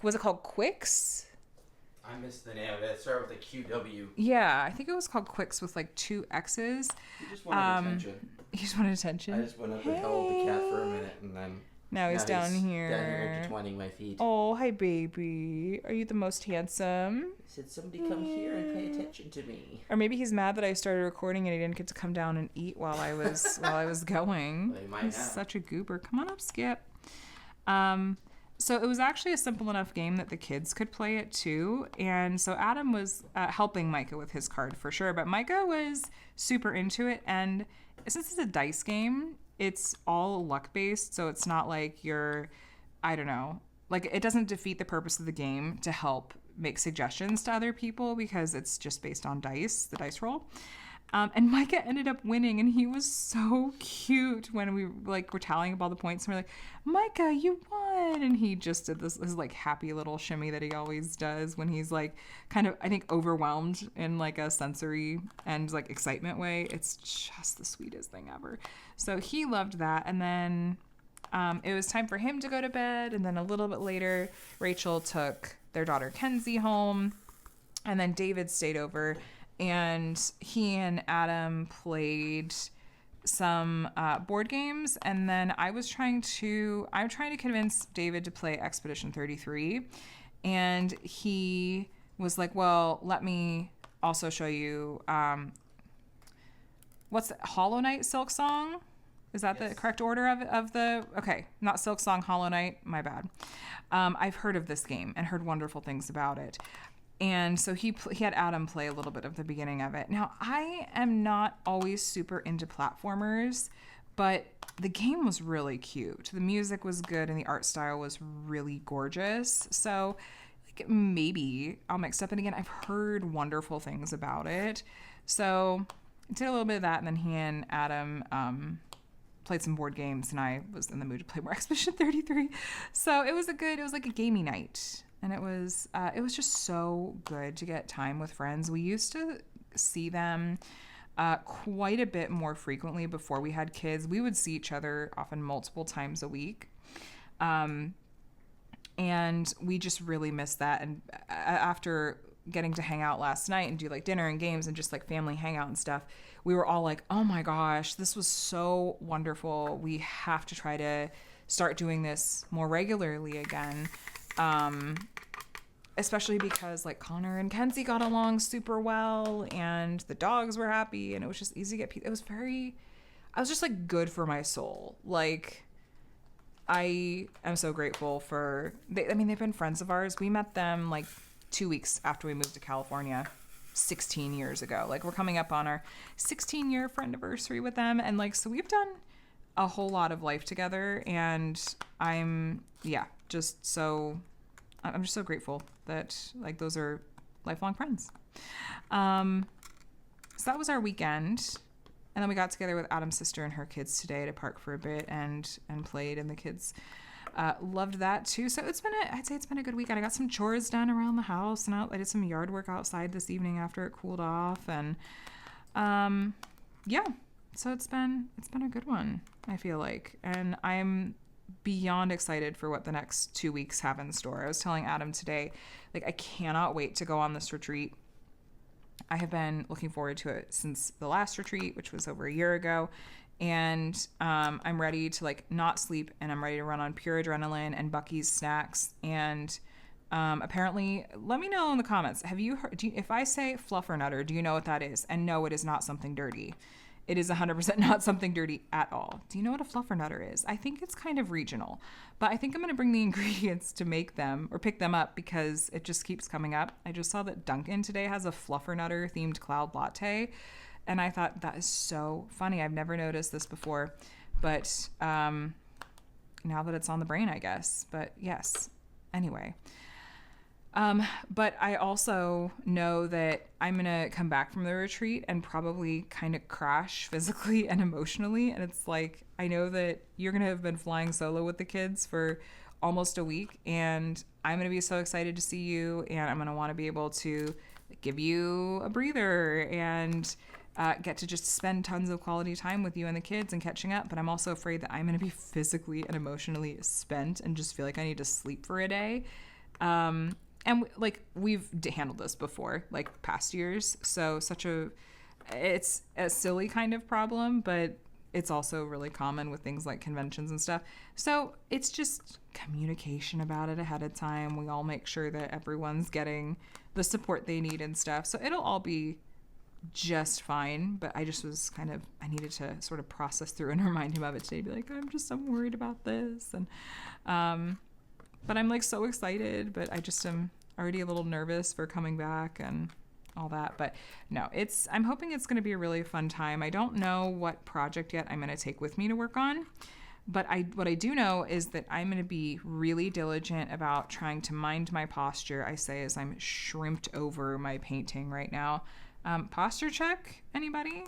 Was it called Quicks? I missed the name of it. It started with a QW. Yeah, I think it was called Quicks with like 2 X's. You just wanted attention. You just wanted attention? I just went up and held the cat for a minute, and then... Now he's down here. Down here intertwining my feet. Oh, hi, baby. Are you the most handsome? I said, somebody come here and pay attention to me. Or maybe he's mad that I started recording and he didn't get to come down and eat while I was going. Well, he might He's have. such a goober. Come on up, Skip. So it was actually a simple enough game that the kids could play it too. And so Adam was helping Micah with his card for sure, but Micah was super into it. And since it's a dice game, it's all luck based. So it's not like I don't know, like it doesn't defeat the purpose of the game to help make suggestions to other people because it's just based on dice, the dice roll. And Micah ended up winning, and he was so cute when we were tallying up all the points. And we're like, Micah, you won! And he just did this like happy little shimmy that he always does when he's like kind of, I think, overwhelmed in like a sensory and like excitement way. It's just the sweetest thing ever. So he loved that. And then it was time for him to go to bed. And then a little bit later, Rachel took their daughter Kenzie home, and then David stayed over. And he and Adam played some board games, and then I'm trying to convince David to play Expedition 33, and he was like, well, let me also show you what's the Hollow Knight Silk Song? Is that the correct order of the... Okay, not Silk Song, Hollow Knight, my bad. I've heard of this game and heard wonderful things about it. And so he had Adam play a little bit of the beginning of it. Now, I am not always super into platformers, but the game was really cute. The music was good and the art style was really gorgeous. So like maybe I'll mix up it again. I've heard wonderful things about it. So I did a little bit of that, and then he and Adam played some board games, and I was in the mood to play more Expedition 33. So it was like a gamey night. And it was just so good to get time with friends. We used to see them quite a bit more frequently before we had kids. We would see each other often multiple times a week. And we just really missed that. And after getting to hang out last night and do like dinner and games and just like family hangout and stuff, we were all like, oh my gosh, this was so wonderful. We have to try to start doing this more regularly again. Especially because like Connor and Kenzie got along super well, and the dogs were happy, and it was just easy to get I was just like good for my soul. Like I am so grateful for they've been friends of ours. We met them like 2 weeks after we moved to California 16 years ago. Like we're coming up on our 16-year friendiversary with them, and like so we've done a whole lot of life together, and I'm just so grateful that like those are lifelong friends. So that was our weekend, and then we got together with Adam's sister and her kids today to park for a bit and played, and the kids loved that too. So I'd say it's been a good weekend. I got some chores done around the house, and I did some yard work outside this evening after it cooled off, and so it's been a good one, I feel like, and I'm beyond excited for what the next 2 weeks have in store. I was telling Adam today, like I cannot wait to go on this retreat. I have been looking forward to it since the last retreat, which was over a year ago, and I'm ready to like not sleep, and I'm ready to run on pure adrenaline and Buc-ee's snacks. And apparently, let me know in the comments, have you heard, if I say fluffernutter, do you know what that is? And no, it is not something dirty. It is 100% not something dirty at all. Do you know what a fluffernutter is? I think it's kind of regional, but I think I'm going to bring the ingredients to make them or pick them up because it just keeps coming up. I just saw that Dunkin' today has a fluffernutter themed cloud latte, and I thought that is so funny. I've never noticed this before, but now that it's on the brain, I guess. But yes, anyway. But I also know that I'm going to come back from the retreat and probably kind of crash physically and emotionally. And it's like, I know that you're going to have been flying solo with the kids for almost a week. And I'm going to be so excited to see you. And I'm going to want to be able to give you a breather and get to just spend tons of quality time with you and the kids and catching up. But I'm also afraid that I'm going to be physically and emotionally spent and just feel like I need to sleep for a day. And like we've handled this before, like past years. So it's a silly kind of problem, but it's also really common with things like conventions and stuff. So it's just communication about it ahead of time. We all make sure that everyone's getting the support they need and stuff. So it'll all be just fine. But I just was I needed to sort of process through and remind him of it today. Be like, I'm worried about this. And, but I'm like so excited, but I just am already a little nervous for coming back and all that. But no, I'm hoping it's going to be a really fun time. I don't know what project yet I'm going to take with me to work on, but what I do know is that I'm going to be really diligent about trying to mind my posture. I say as I'm shrimped over my painting right now. Posture check, anybody?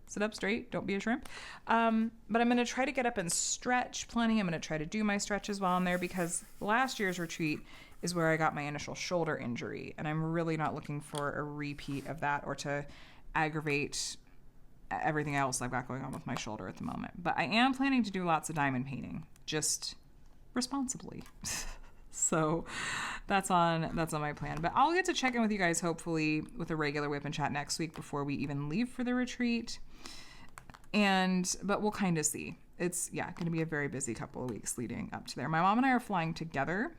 Sit up straight. Don't be a shrimp. But I'm going to try to get up and stretch plenty. I'm going to try to do my stretches while I'm there because last year's retreat is where I got my initial shoulder injury. And I'm really not looking for a repeat of that or to aggravate everything else I've got going on with my shoulder at the moment. But I am planning to do lots of diamond painting, just responsibly. So that's on my plan. But I'll get to check in with you guys hopefully with a regular WIP and Chat next week before we even leave for the retreat. But we'll kind of see. It's going to be a very busy couple of weeks leading up to there. My mom and I are flying together.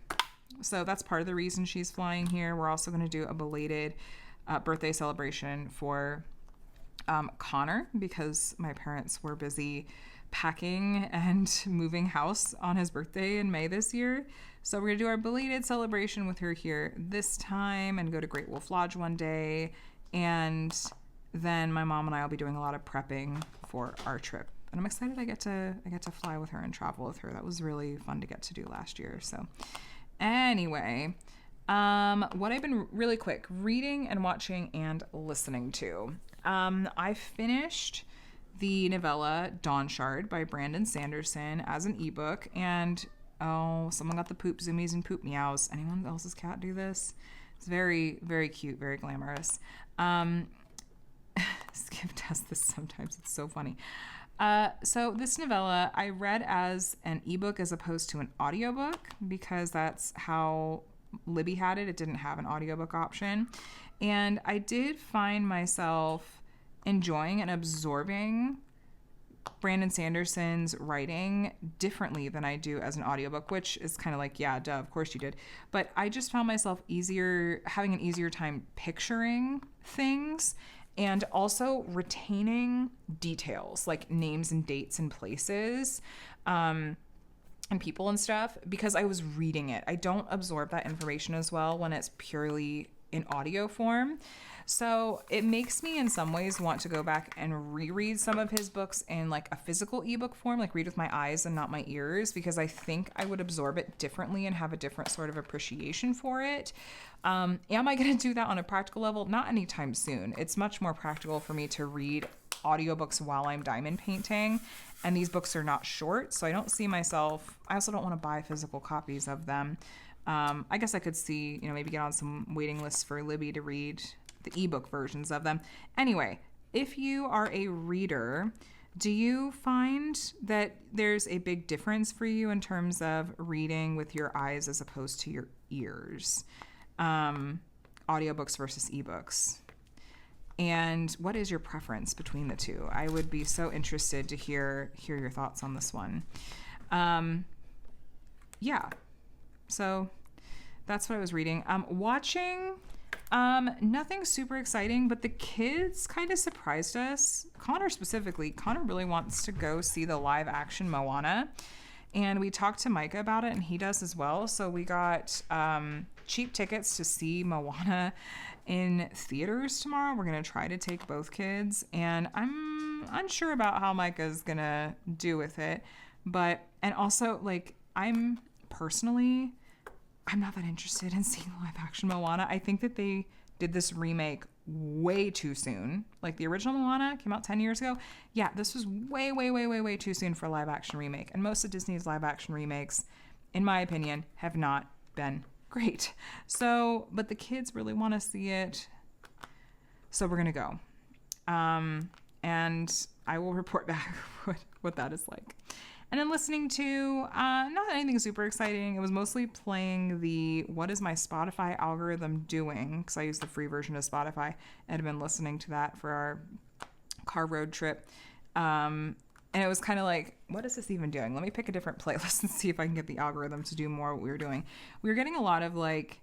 So that's part of the reason she's flying here. We're also going to do a belated birthday celebration for Connor because my parents were busy packing and moving house on his birthday in May this year. So we're going to do our belated celebration with her here this time and go to Great Wolf Lodge one day. And then my mom and I will be doing a lot of prepping for our trip. And I'm excited I get to fly with her and travel with her. That was really fun to get to do last year. So anyway, what I've been really quick reading and watching and listening to. I finished the novella Dawn Shard by Brandon Sanderson as an ebook, and someone got the poop zoomies and poop meows. Anyone else's cat do this? It's very, very cute, very glamorous. Skip does this sometimes. It's so funny. So this novella I read as an ebook as opposed to an audiobook because that's how Libby had it. It didn't have an audiobook option. And I did find myself enjoying and absorbing Brandon Sanderson's writing differently than I do as an audiobook, which is kind of like, yeah, duh, of course you did. But I just found myself having an easier time picturing things and also retaining details like names and dates and places and people and stuff because I was reading it. I don't absorb that information as well when it's purely in audio form. So it makes me in some ways want to go back and reread some of his books in like a physical ebook form, like read with my eyes and not my ears, because I think I would absorb it differently and have a different sort of appreciation for it. Am I going to do that on a practical level? Not anytime soon. It's much more practical for me to read audiobooks while I'm diamond painting. And these books are not short, so I don't see myself, I also don't want to buy physical copies of them. I guess I could see, maybe get on some waiting lists for Libby to read the ebook versions of them. Anyway, if you are a reader, do you find that there's a big difference for you in terms of reading with your eyes as opposed to your ears? Audiobooks versus ebooks. And what is your preference between the two? I would be so interested to hear your thoughts on this one. Yeah. So that's what I was reading. Watching, nothing super exciting, but the kids kind of surprised us. Connor specifically. Connor really wants to go see the live action Moana. And we talked to Micah about it, and he does as well. So we got cheap tickets to see Moana in theaters tomorrow. We're going to try to take both kids. And I'm unsure about how Micah's going to do with it. And also, I'm personally I'm not that interested in seeing live action Moana. I think that they did this remake way too soon. Like the original Moana came out 10 years ago. Yeah, this was way too soon for a live action remake. And most of Disney's live action remakes, in my opinion, have not been great. So, but the kids really want to see it. So we're going to go. And I will report back what that is like. And then listening to, not anything super exciting. It was mostly playing the what is my Spotify algorithm doing? Because I use the free version of Spotify. And I've been listening to that for our car road trip. And it was kind of like, what is this even doing? Let me pick a different playlist and see if I can get the algorithm to do more what we were doing. We were getting a lot of like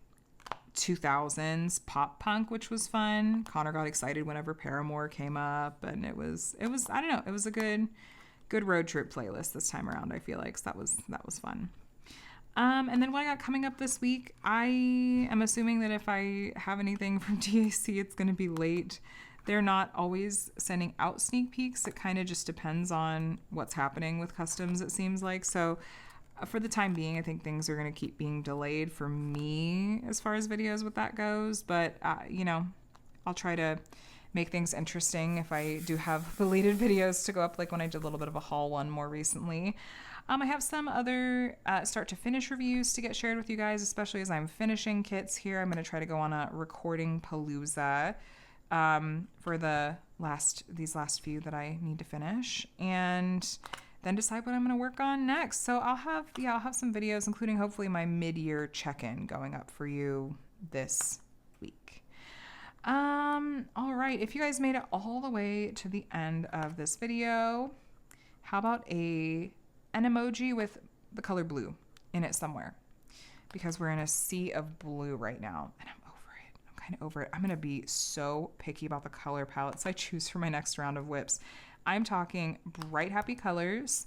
2000s pop punk, which was fun. Connor got excited whenever Paramore came up. And it was I don't know, it was a good road trip playlist this time around, I feel like. So that was fun. And then what I got coming up this week, I am assuming that if I have anything from DAC, it's going to be late. They're not always sending out sneak peeks. It kind of just depends on what's happening with customs, it seems like. So for the time being, I think things are going to keep being delayed for me as far as videos with that goes. But, I'll try to make things interesting if I do have deleted videos to go up, like when I did a little bit of a haul one more recently. I have some other start to finish reviews to get shared with you guys, especially as I'm finishing kits here. I'm going to try to go on a recording palooza for these last few that I need to finish, and then decide what I'm going to work on next. So I'll have some videos, including hopefully my mid-year check-in going up for you this week. All right. If you guys made it all the way to the end of this video, how about an emoji with the color blue in it somewhere? Because we're in a sea of blue right now, and I'm kind of over it. I'm going to be so picky about the color palettes I choose for my next round of WIPs. I'm talking bright, happy colors,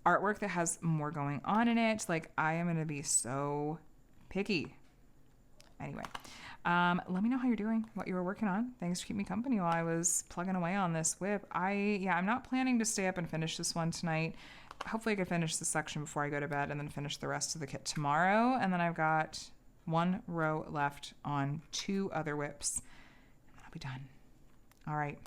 artwork that has more going on in it. Like, I am going to be so picky. Anyway, let me know how you're doing, what you were working on. Thanks for keeping me company while I was plugging away on this WIP. I'm not planning to stay up and finish this one tonight. Hopefully I can finish this section before I go to bed and then finish the rest of the kit tomorrow. And then I've got one row left on 2 other WIPs, and I'll be done. All right.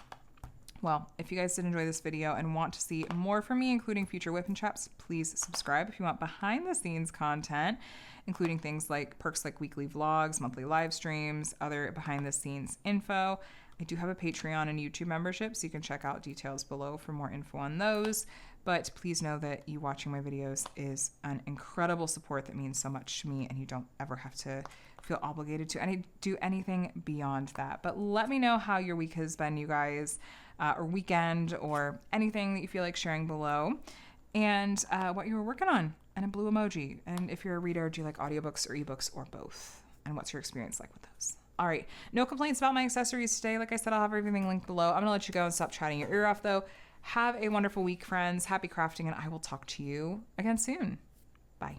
Well, if you guys did enjoy this video and want to see more from me, including future WIP and Chats, please subscribe. If you want behind the scenes content, including things like perks like weekly vlogs, monthly live streams, other behind the scenes info, I do have a Patreon and YouTube membership, so you can check out details below for more info on those. But please know that you watching my videos is an incredible support that means so much to me, and you don't ever have to feel obligated to do anything beyond that. But let me know how your week has been, you guys, or weekend, or anything that you feel like sharing below, and what you were working on, and a blue emoji. And if you're a reader, do you like audiobooks or ebooks or both? And what's your experience like with those? All right, no complaints about my accessories today. Like I said, I'll have everything linked below. I'm gonna let you go and stop chatting your ear off, though. Have a wonderful week, friends. Happy crafting, and I will talk to you again soon. Bye.